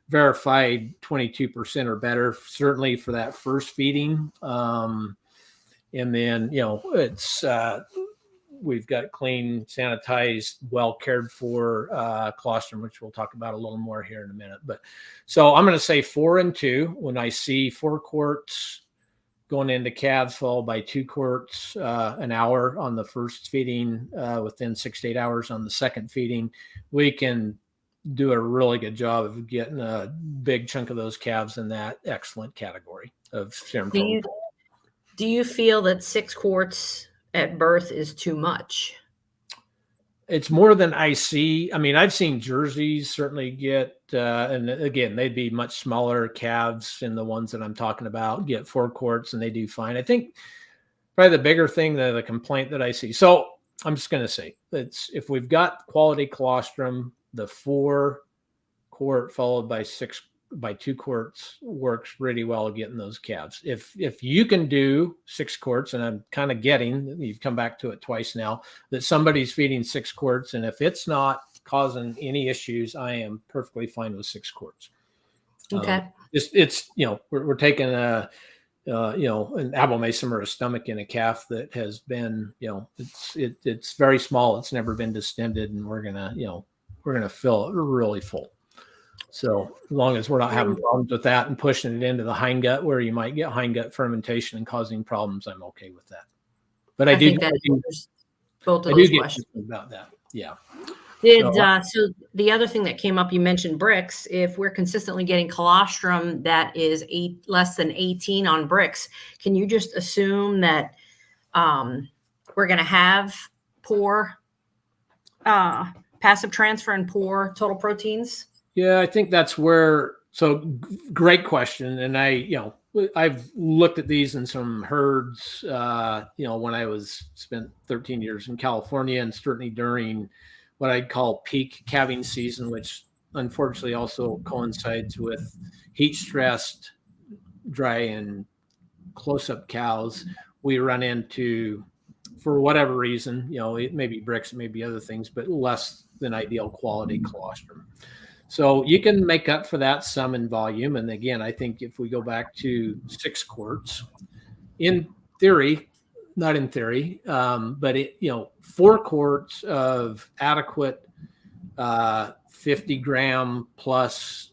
verified 22% or better, certainly for that first feeding. And then, it's, we've got clean, sanitized, well cared for colostrum, which we'll talk about a little more here in a minute. But so I'm going to say 4 and 2 when I see 4 quarts going into calves, followed by 2 quarts an hour on the first feeding, within 6 to 8 hours on the second feeding. We can do a really good job of getting a big chunk of those calves in that excellent category of serum total. Do you feel that 6 quarts at birth is too much? It's more than I see. I mean, I've seen Jerseys certainly get, and again, they'd be much smaller calves, and the ones that I'm talking about get 4 quarts and they do fine. I think probably the bigger thing, the complaint that I see. So I'm just going to say it's, if we've got quality colostrum, the 4 quart followed by 2 quarts works really well getting those calves. If you can do 6 quarts, and I'm kind of getting, you've come back to it twice now, that somebody's feeding 6 quarts, and if it's not causing any issues, I am perfectly fine with 6 quarts. Okay. It's we're taking an abomasum or a stomach in a calf that has been, it's very small. It's never been distended, and we're gonna fill it really full. So as long as we're not having problems with that and pushing it into the hindgut where you might get hindgut fermentation and causing problems, I'm okay with that. But I do think that answers both of I do those get questions about that. Yeah. So the other thing that came up, you mentioned Brix. If we're consistently getting colostrum that is less than 18 on Brix, can you just assume that we're going to have poor passive transfer and poor total proteins? Yeah, I think that's where. So great question, and I've looked at these in some herds. When I spent 13 years in California, and certainly during what I'd call peak calving season, which unfortunately also coincides with heat stressed, dry and close-up cows, we run into, for whatever reason, it may be Brix, it may be other things, but less than ideal quality colostrum. So you can make up for that some in volume. And again, I think if we go back to 6 quarts, in theory, not in theory, but 4 quarts of adequate 50 gram plus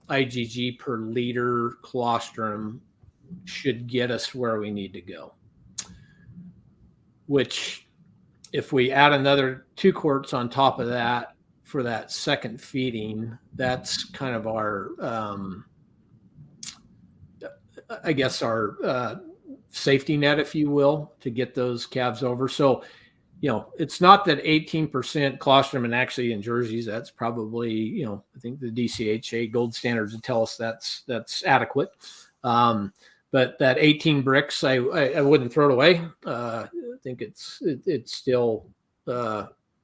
IgG per liter colostrum should get us where we need to go. Which, if we add another 2 quarts on top of that for that second feeding, that's kind of our, safety net, if you will, to get those calves over. So, it's not that 18% colostrum, and actually in jerseys, that's probably, I think the DCHA gold standards would tell us that's adequate. But that 18 bricks, I wouldn't throw it away. I think it's still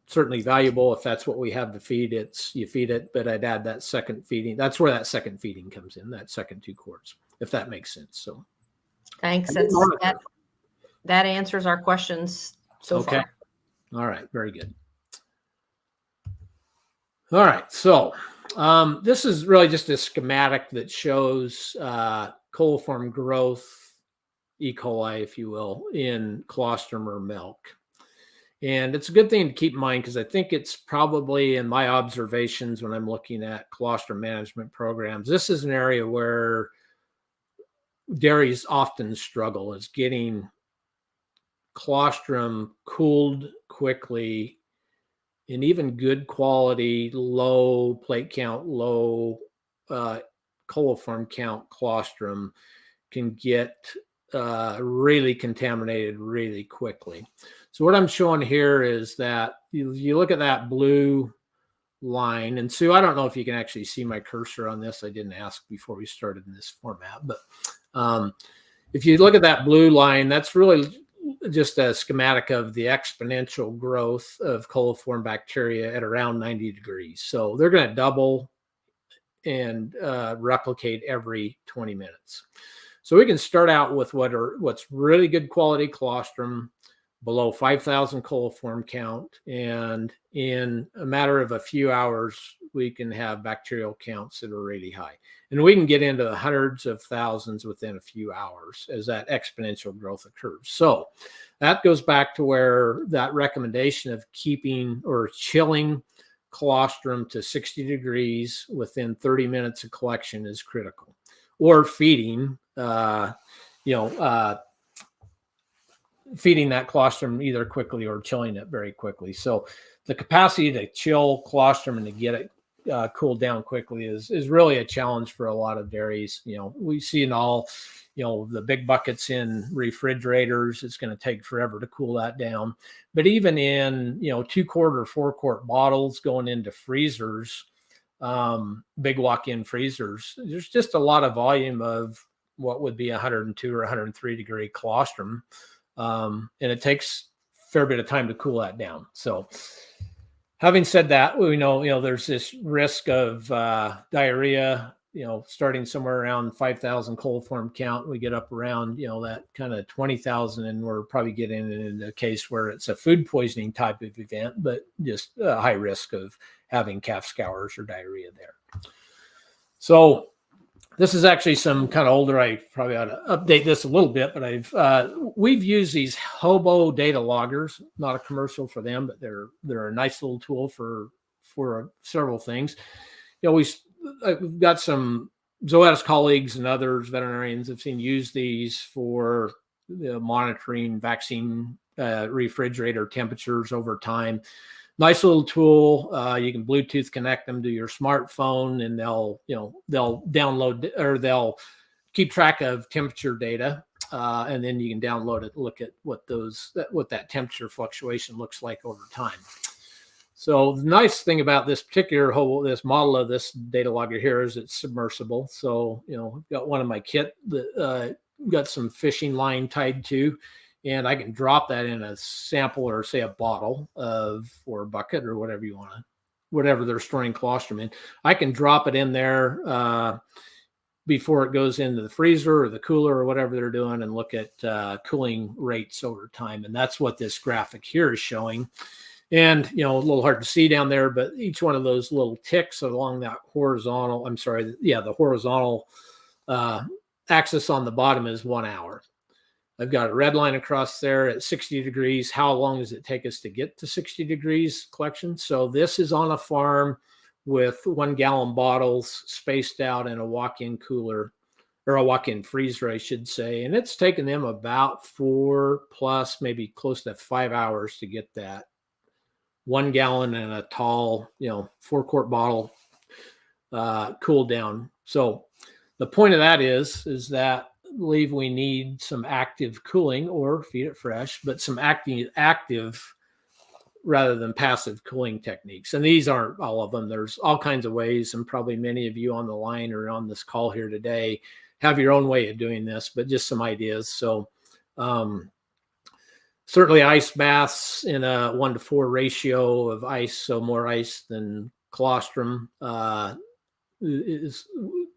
certainly valuable. If that's what we have to feed, you feed it, but I'd add that second feeding. That's where that second feeding comes in, that second 2 quarts, if that makes sense. So thanks. That answers our questions so far. All right. Very good. All right. So this is really just a schematic that shows coliform growth, E. coli, if you will, in colostrum or milk. And it's a good thing to keep in mind, because I think it's probably, in my observations when I'm looking at colostrum management programs, this is an area where dairies often struggle, is getting colostrum cooled quickly, and even good quality, low plate count, low coliform count colostrum can get really contaminated really quickly. So what I'm showing here is that you look at that blue line, and Sue, I don't know if you can actually see my cursor on this. I didn't ask before we started in this format, but if you look at that blue line, that's really just a schematic of the exponential growth of coliform bacteria at around 90 degrees. So they're going to double and replicate every 20 minutes. So we can start out with what's really good quality colostrum, below 5,000 coliform count, and in a matter of a few hours, we can have bacterial counts that are really high. And we can get into the hundreds of thousands within a few hours as that exponential growth occurs. So that goes back to where that recommendation of keeping or chilling colostrum to 60 degrees within 30 minutes of collection is critical, or feeding, feeding that colostrum either quickly or chilling it very quickly. So the capacity to chill colostrum and to get it cooled down quickly is really a challenge for a lot of dairies. We see in all, the big buckets in refrigerators, it's going to take forever to cool that down. But even in, 2-quart or 4-quart bottles going into freezers, big walk-in freezers, there's just a lot of volume of what would be 102 or 103 degree colostrum. And it takes a fair bit of time to cool that down. So having said that, we know, there's this risk of diarrhea, starting somewhere around 5,000 coliform count. We get up around, that kind of 20,000, and we're probably getting into a case where it's a food poisoning type of event, but just a high risk of having calf scours or diarrhea there. So this is actually some kind of older. I probably ought to update this a little bit, but we've used these Hobo data loggers. Not a commercial for them, but they're a nice little tool for several things. We've got some Zoetis colleagues and others, veterinarians, have seen use these for monitoring vaccine refrigerator temperatures over time. Nice little tool. You can Bluetooth connect them to your smartphone, and they'll download, or they'll keep track of temperature data, and then you can download it, look at what that temperature fluctuation looks like over time. So the nice thing about this this model of this data logger here is it's submersible. So I've got one in my kit that got some fishing line tied to, and I can drop that in a sample, or say a bottle or a bucket, or whatever you want to, whatever they're storing colostrum in. I can drop it in there before it goes into the freezer or the cooler or whatever they're doing, and look at cooling rates over time. And that's what this graphic here is showing. And, a little hard to see down there, but each one of those little ticks along that horizontal, the horizontal axis on the bottom is 1 hour. I've got a red line across there at 60 degrees. How long does it take us to get to 60 degrees collection? So this is on a farm with 1 gallon bottles spaced out in a walk-in cooler, or a walk-in freezer, I should say. And it's taken them about 4+, maybe close to 5 hours to get that 1 gallon in a tall, 4-quart bottle cooled down. So the point of that is that believe we need some active cooling or feed it fresh, but some active rather than passive cooling techniques. And these aren't all of them. There's all kinds of ways, and probably many of you on the line or on this call here today have your own way of doing this, but just some ideas. So certainly ice baths in a 1-to-4 ratio of ice, so more ice than colostrum,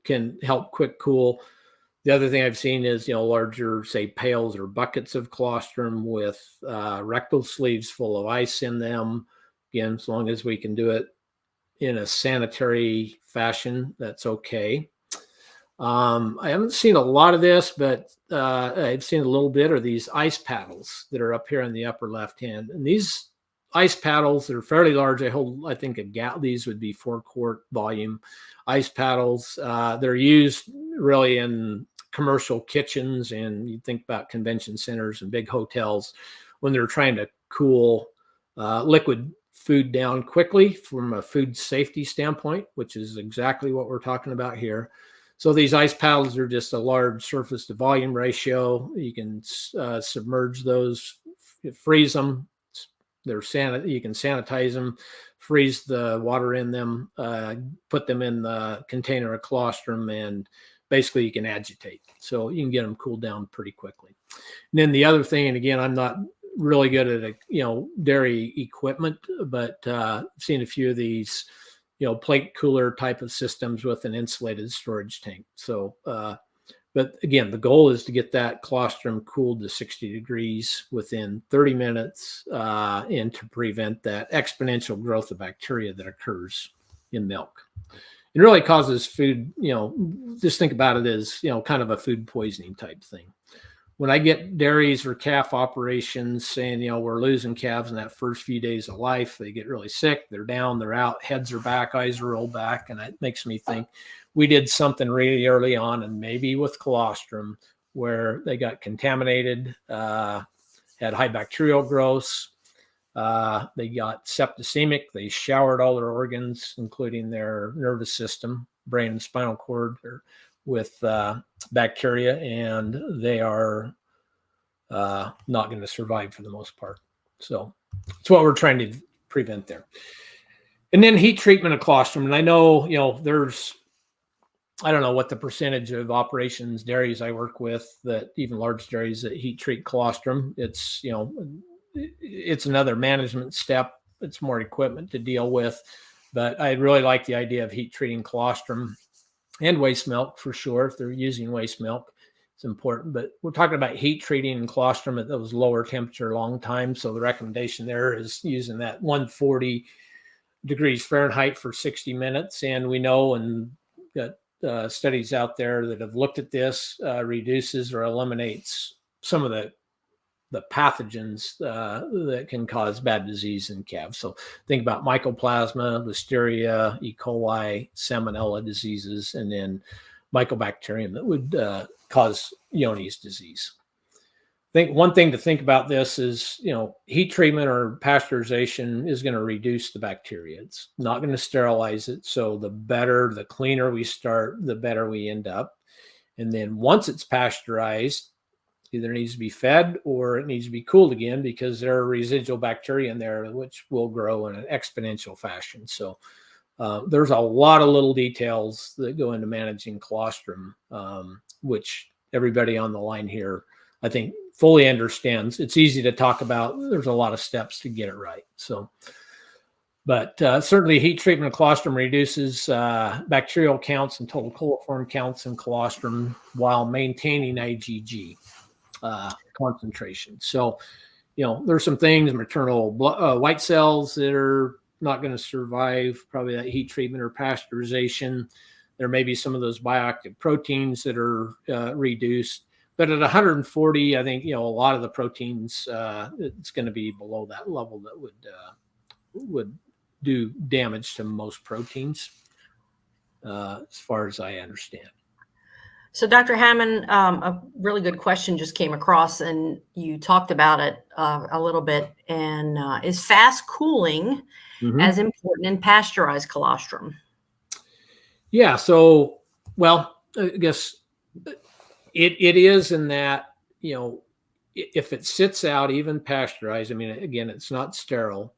can help quick cool. The other thing I've seen is, larger, say, pails or buckets of colostrum with rectal sleeves full of ice in them. Again, as long as we can do it in a sanitary fashion, that's okay. I haven't seen a lot of this, but I've seen a little bit of these ice paddles that are up here in the upper left hand. And these ice paddles are fairly large. I think these would be 4-quart volume ice paddles. They're used really in commercial kitchens, and you think about convention centers and big hotels when they're trying to cool liquid food down quickly from a food safety standpoint, which is exactly what we're talking about here. So these ice paddles are just a large surface to volume ratio. You can submerge those, freeze them. You can sanitize them, freeze the water in them, put them in the container of colostrum, and basically you can agitate. So you can get them cooled down pretty quickly. And then the other thing, and again, I'm not really good at dairy equipment, but I've seen a few of these plate cooler type of systems with an insulated storage tank. So but again, the goal is to get that colostrum cooled to 60 degrees within 30 minutes and to prevent that exponential growth of bacteria that occurs in milk. It really causes food, just think about it as, kind of a food poisoning type thing. When I get dairies or calf operations saying, we're losing calves in that first few days of life, they get really sick, they're down, they're out, heads are back, eyes are rolled back. And it makes me think we did something really early on, and maybe with colostrum, where they got contaminated, had high bacterial growth, they got septicemic, they showered all their organs, including their nervous system, brain and spinal cord, with bacteria, and they are not going to survive for the most part. So it's what we're trying to prevent there. And then heat treatment of colostrum. And I know, I don't know what the percentage of operations dairies I work with, that even large dairies that heat treat colostrum. It's, it's another management step. It's more equipment to deal with, but I really like the idea of heat treating colostrum and waste milk for sure. If they're using waste milk, it's important, but we're talking about heat treating colostrum at those lower temperature long times. So the recommendation there is using that 140 degrees Fahrenheit for 60 minutes. And we know, and got studies out there that have looked at this, reduces or eliminates some of the pathogens that can cause bad disease in calves. So think about mycoplasma, listeria, E. coli, salmonella diseases, and then mycobacterium that would cause Johne's disease. I think one thing to think about this is, heat treatment or pasteurization is going to reduce the bacteria. It's not going to sterilize it. So the cleaner we start, the better we end up. And then once it's pasteurized, either needs to be fed or it needs to be cooled again, because there are residual bacteria in there which will grow in an exponential fashion. So there's a lot of little details that go into managing colostrum, which everybody on the line here, I think, fully understands. It's easy to talk about. There's a lot of steps to get it right. So, but certainly heat treatment of colostrum reduces bacterial counts and total coliform counts in colostrum while maintaining IgG concentration. So, there's some things, maternal white cells that are not going to survive probably that heat treatment or pasteurization. There may be some of those bioactive proteins that are reduced, but at 140, I think, a lot of the proteins, it's going to be below that level that would do damage to most proteins, as far as I understand. So Dr. Hammond, a really good question just came across, and you talked about it a little bit. And is fast cooling as important in pasteurized colostrum? Yeah. So, well, I guess It is in that, if it sits out, even pasteurized, I mean, again, it's not sterile.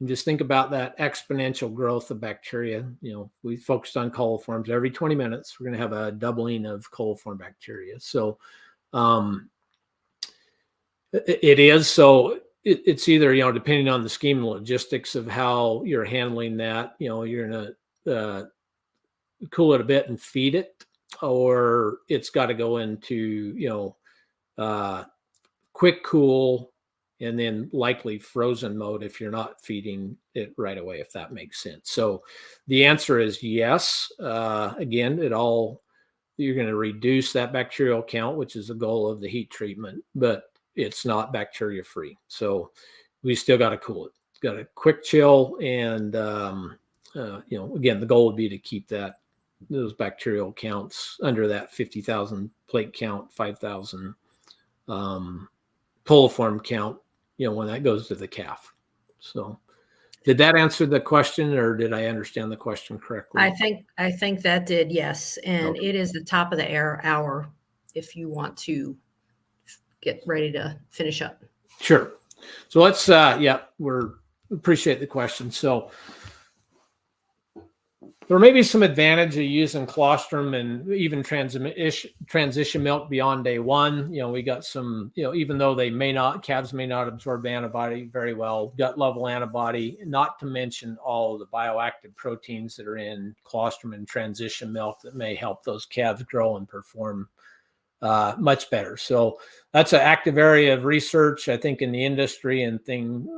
And just think about that exponential growth of bacteria. We focused on coliforms. Every 20 minutes, we're going to have a doubling of coliform bacteria. So it is. So it's either, depending on the scheme and logistics of how you're handling that, you're going to cool it a bit and feed it, or it's got to go into, quick cool and then likely frozen mode if you're not feeding it right away, if that makes sense. So the answer is yes. Again, you're going to reduce that bacterial count, which is the goal of the heat treatment, but it's not bacteria free. So we still got to cool it. Got a quick chill. And, again, the goal would be to keep those bacterial counts under that 50,000 plate count, 5,000 coliform count, when that goes to the calf. So did that answer the question, or did I understand the question correctly? I think that did, yes. And Okay. It is the top of the hour if you want to get ready to finish up. Sure. So let's, appreciate the question. So there may be some advantage of using colostrum and even transition milk beyond day one. We got some, even though calves may not absorb antibody very well, gut level antibody, not to mention all the bioactive proteins that are in colostrum and transition milk that may help those calves grow and perform much better. So that's an active area of research, I think, in the industry, and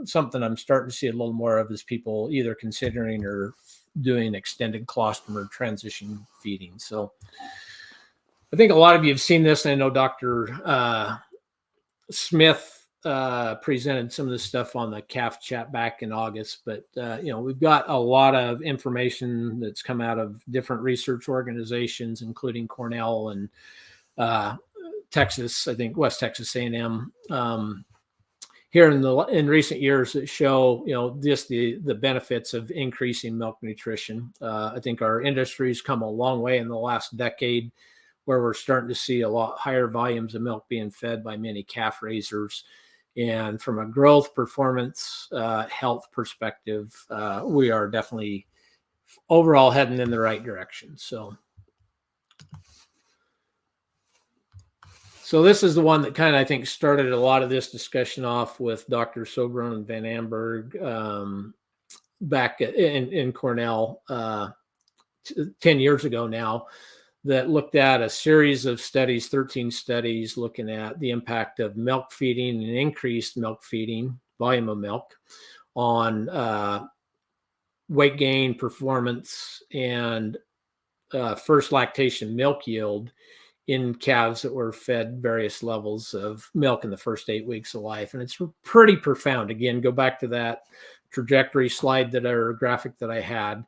something I'm starting to see a little more of is people either considering or doing extended colostrum or transition feeding. So I think a lot of you have seen this, and I know Dr. Smith presented some of this stuff on the calf chat back in August, but we've got a lot of information that's come out of different research organizations, including Cornell and Texas, I think West Texas A&M, here in recent years that show, just the benefits of increasing milk nutrition. I think our industry's come a long way in the last decade, where we're starting to see a lot higher volumes of milk being fed by many calf raisers. And from a growth, performance, health perspective, we are definitely overall heading in the right direction. So this is the one that kind of, I think, started a lot of this discussion off with Dr. Sobron and Van Amberg back in Cornell 10 years ago now, that looked at a series of studies, 13 studies, looking at the impact of milk feeding and increased milk feeding, volume of milk, on weight gain, performance, and first lactation milk yield in calves that were fed various levels of milk in the first 8 weeks of life. And it's pretty profound. Again, go back to that trajectory slide or graphic that I had.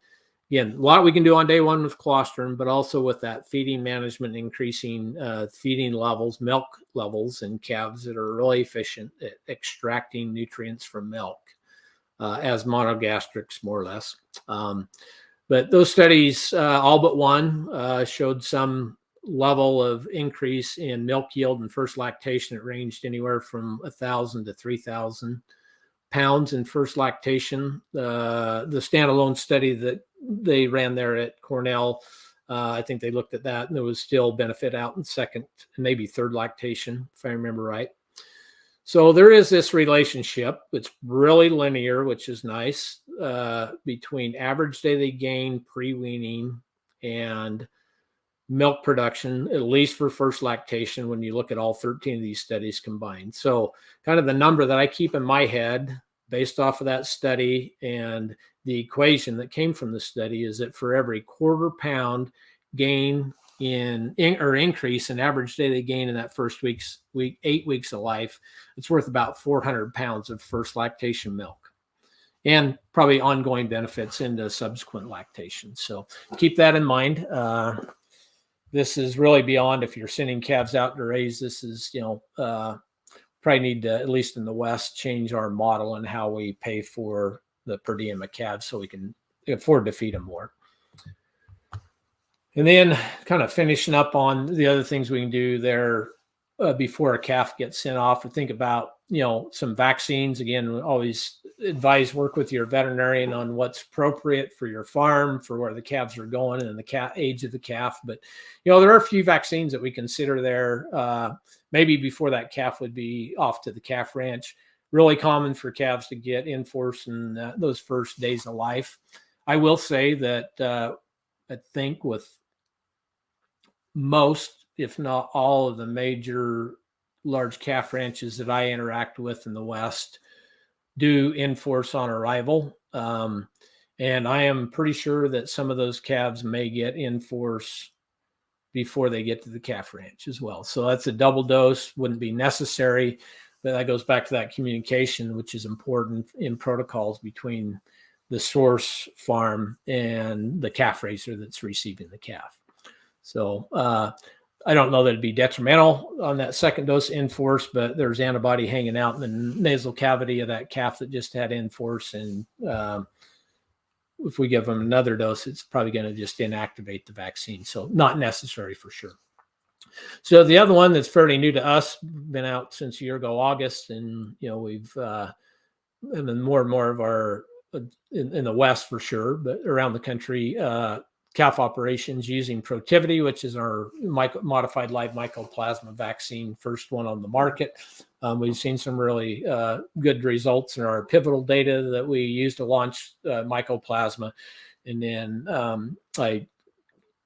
Again, a lot we can do on day one with colostrum, but also with that feeding management, increasing feeding levels, milk levels in calves that are really efficient at extracting nutrients from milk as monogastrics, more or less. But those studies, all but one, showed some level of increase in milk yield and first lactation. It ranged anywhere from 1,000 to 3,000 pounds in first lactation. The standalone study that they ran there at Cornell, I think they looked at that, and there was still benefit out in second and maybe third lactation, if I remember right. So there is this relationship. It's really linear, which is nice, between average daily gain pre-weaning and milk production, at least for first lactation, when you look at all 13 of these studies combined. So kind of the number that I keep in my head based off of that study and the equation that came from the study is that for every quarter pound gain or increase in average daily gain in that first 8 weeks of life, it's worth about 400 pounds of first lactation milk, and probably ongoing benefits into subsequent lactation. So keep that in mind. This is really beyond if you're sending calves out to raise. This is, probably need to, at least in the West, change our model and how we pay for the per diem of calves so we can afford to feed them more. And then kind of finishing up on the other things we can do there before a calf gets sent off, or think about, some vaccines. Again, always advise work with your veterinarian on what's appropriate for your farm, for where the calves are going and the age of the calf. But, there are a few vaccines that we consider there, maybe before that calf would be off to the calf ranch. Really common for calves to get in-force in those first days of life. I will say that I think with most, if not all, of the major large calf ranches that I interact with in the West do enforce on arrival. And I am pretty sure that some of those calves may get enforce before they get to the calf ranch as well. So that's a double dose, wouldn't be necessary. But that goes back to that communication, which is important in protocols between the source farm and the calf raiser that's receiving the calf. So I don't know that it'd be detrimental on that second dose in-force, but there's antibody hanging out in the nasal cavity of that calf that just had in-force. And if we give them another dose, it's probably going to just inactivate the vaccine. So not necessary for sure. So the other one that's fairly new to us, been out since a year ago, August, and we've been more and more of our in the West for sure, but around the country, calf operations using Protivity, which is our modified live mycoplasma vaccine, first one on the market. We've seen some really good results in our pivotal data that we used to launch mycoplasma. And then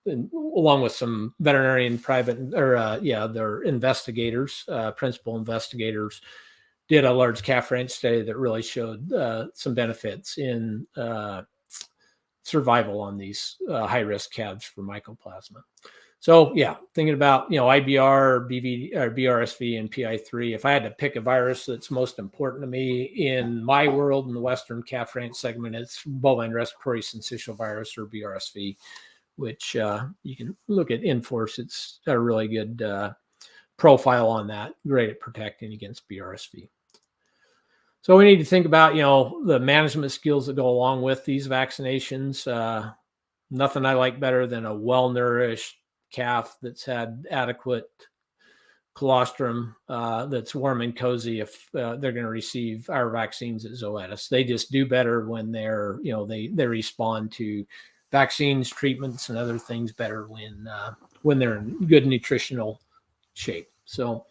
along with some veterinarian their investigators, principal investigators, did a large calf ranch study that really showed some benefits in survival on these high-risk calves for mycoplasma. So thinking about, IBR, BRSV, and PI3, if I had to pick a virus that's most important to me in my world, in the Western calf ranch segment, it's bovine respiratory syncytial virus, or BRSV, which you can look at in-force. It's got a really good profile on that, great at protecting against BRSV. So we need to think about, the management skills that go along with these vaccinations. Nothing I like better than a well-nourished calf that's had adequate colostrum, that's warm and cozy if they're going to receive our vaccines at Zoetis. They just do better when they're, they respond to vaccines, treatments, and other things better when they're in good nutritional shape. So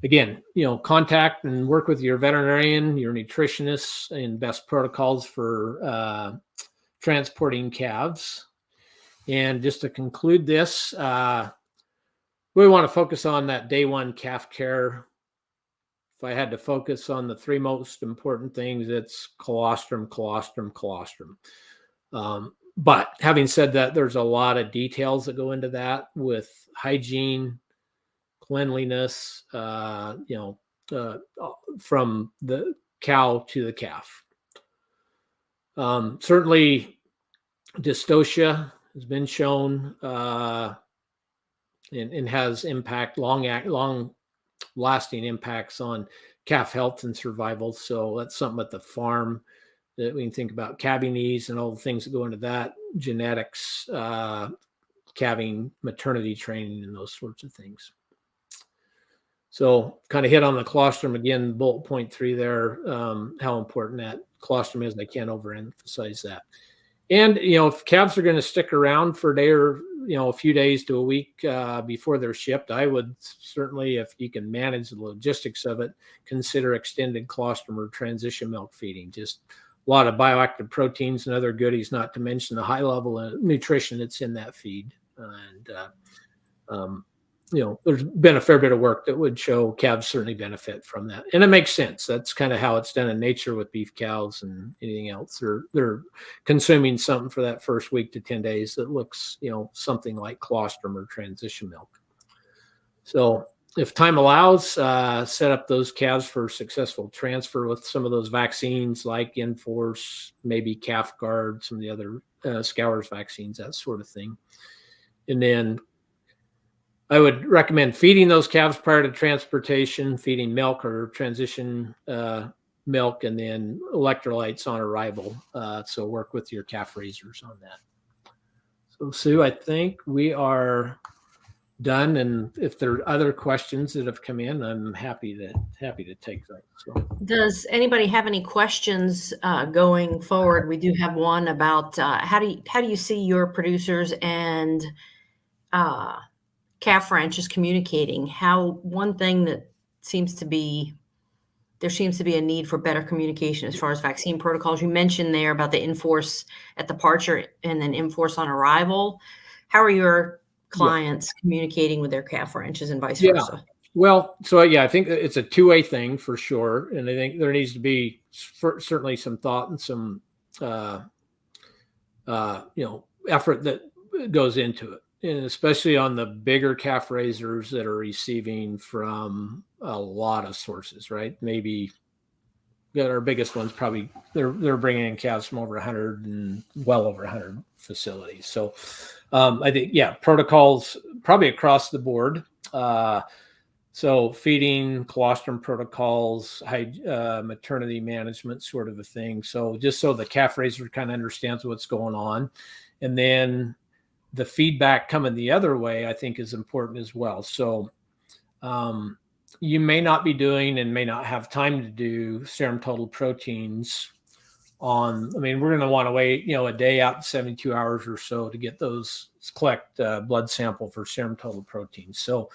again, contact and work with your veterinarian, your nutritionists, and best protocols for transporting calves. And just to conclude this, we want to focus on that day one calf care. If I had to focus on the three most important things, it's colostrum, colostrum, colostrum. But having said that, there's a lot of details that go into that with hygiene, cleanliness, from the cow to the calf. Certainly, dystocia has been shown and has impact, long-lasting impacts on calf health and survival. So that's something at the farm that we can think about. Calving knees and all the things that go into that, genetics, calving, maternity training, and those sorts of things. So kind of hit on the colostrum again, bullet point 3 there, how important that colostrum is, and I can't overemphasize that. And, if calves are going to stick around for a day or, a few days to a week before they're shipped, I would certainly, if you can manage the logistics of it, consider extended colostrum or transition milk feeding. Just a lot of bioactive proteins and other goodies, not to mention the high level of nutrition that's in that feed. And, there's been a fair bit of work that would show calves certainly benefit from that. And it makes sense. That's kind of how it's done in nature with beef cows and anything else. They're consuming something for that first week to 10 days that looks, something like colostrum or transition milk. So if time allows, set up those calves for successful transfer with some of those vaccines like Enforce, maybe Calf Guard, some of the other scours vaccines, that sort of thing. And then I would recommend feeding those calves prior to transportation, feeding milk or transition milk, and then electrolytes on arrival. So work with your calf raisers on that. So Sue, I think we are done. And if there are other questions that have come in, I'm happy to take them. So. Does anybody have any questions going forward? We do have one about how do you see your producers and calf ranches communicating? One thing that there seems to be a need for better communication as far as vaccine protocols. You mentioned there about the enforce at departure and then enforce on arrival. How are your clients communicating with their calf ranches and vice versa? Well, so I think it's a two-way thing for sure. And I think there needs to be certainly some thought and some, effort that goes into it. And especially on the bigger calf raisers that are receiving from a lot of sources, right? Maybe our biggest ones, probably they're bringing in calves from over 100 and well over 100 facilities. So I think, protocols probably across the board. So feeding, colostrum protocols, maternity management sort of a thing. So just so the calf raiser kind of understands what's going on. And then the feedback coming the other way, I think, is important as well. So you may not be doing and may not have time to do serum total proteins we're going to want to wait, a day out, 72 hours or so to get those, collect blood sample for serum total proteins. So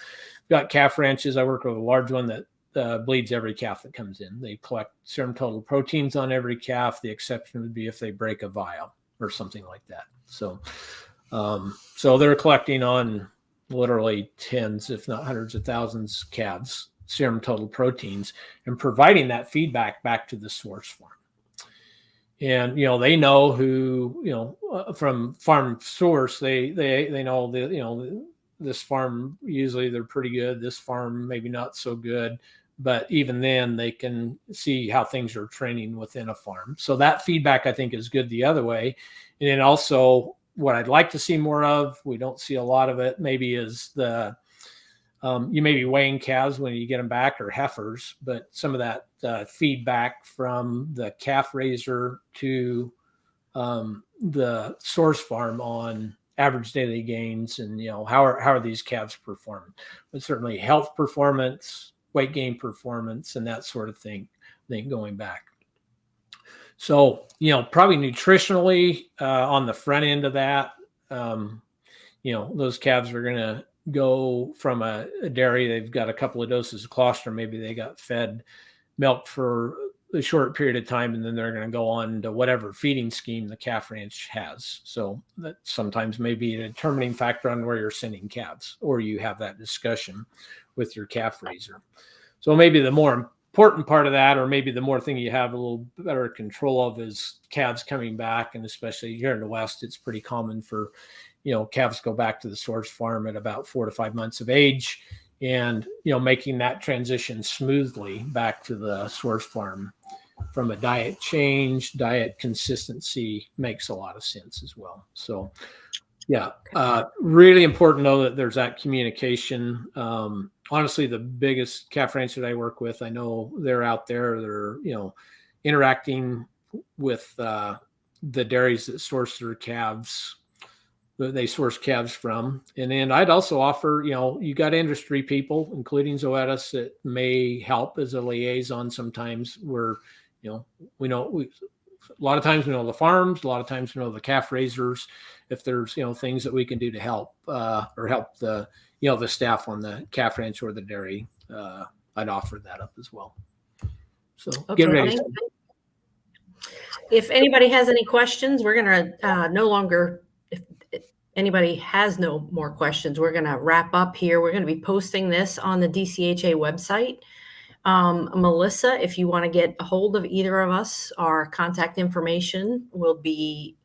we've got calf ranches. I work with a large one that bleeds every calf that comes in. They collect serum total proteins on every calf. The exception would be if they break a vial or something like that. So they're collecting on literally tens, if not hundreds of thousands of calves, serum total proteins, and providing that feedback back to the source farm. And, they know who, from farm source, they know this farm, usually they're pretty good. This farm, maybe not so good. But even then they can see how things are trending within a farm. So that feedback, I think, is good the other way. And then also what I'd like to see more of, we don't see a lot of it, maybe is you may be weighing calves when you get them back, or heifers, but some of that feedback from the calf raiser to the source farm on average daily gains and, how are these calves performing? But certainly health performance, weight gain performance, and that sort of thing going back. So, probably nutritionally on the front end of that, those calves are going to go from a dairy. They've got a couple of doses of colostrum. Maybe they got fed milk for a short period of time, and then they're going to go on to whatever feeding scheme the calf ranch has. So that sometimes may be a determining factor on where you're sending calves, or you have that discussion with your calf raiser. So maybe the more important part of that, or maybe the more thing you have a little better control of, is calves coming back. And especially here in the West, it's pretty common for, calves go back to the source farm at about 4 to 5 months of age, and, making that transition smoothly back to the source farm from a diet change, diet consistency makes a lot of sense as well. So really important though that there's that communication. Honestly, the biggest calf ranch that I work with, I know they're out there, they're, interacting with the dairies that source their calves, that they source calves from. And then I'd also offer, you got industry people, including Zoetis, that may help as a liaison sometimes, where, a lot of times we know the farms, a lot of times we know the calf raisers. If there's, things that we can do to help or help the, the staff on the calf ranch or the dairy, I'd offer that up as well. So okay, get ready. If anybody has any questions, we're going to if anybody has no more questions, we're going to wrap up here. We're going to be posting this on the DCHA website. Melissa, if you want to get a hold of either of us, our contact information will be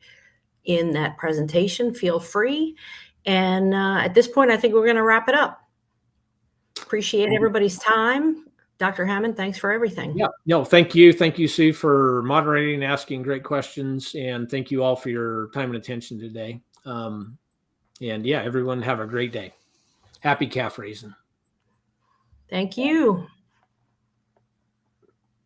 in that presentation. Feel free. And at this point, I think we're going to wrap it up. Appreciate everybody's time. Dr. Hammond, thanks for everything. Yeah, no, thank you. Thank you, Sue, for moderating and asking great questions. And thank you all for your time and attention today. Everyone have a great day. Happy calf raising. Thank you.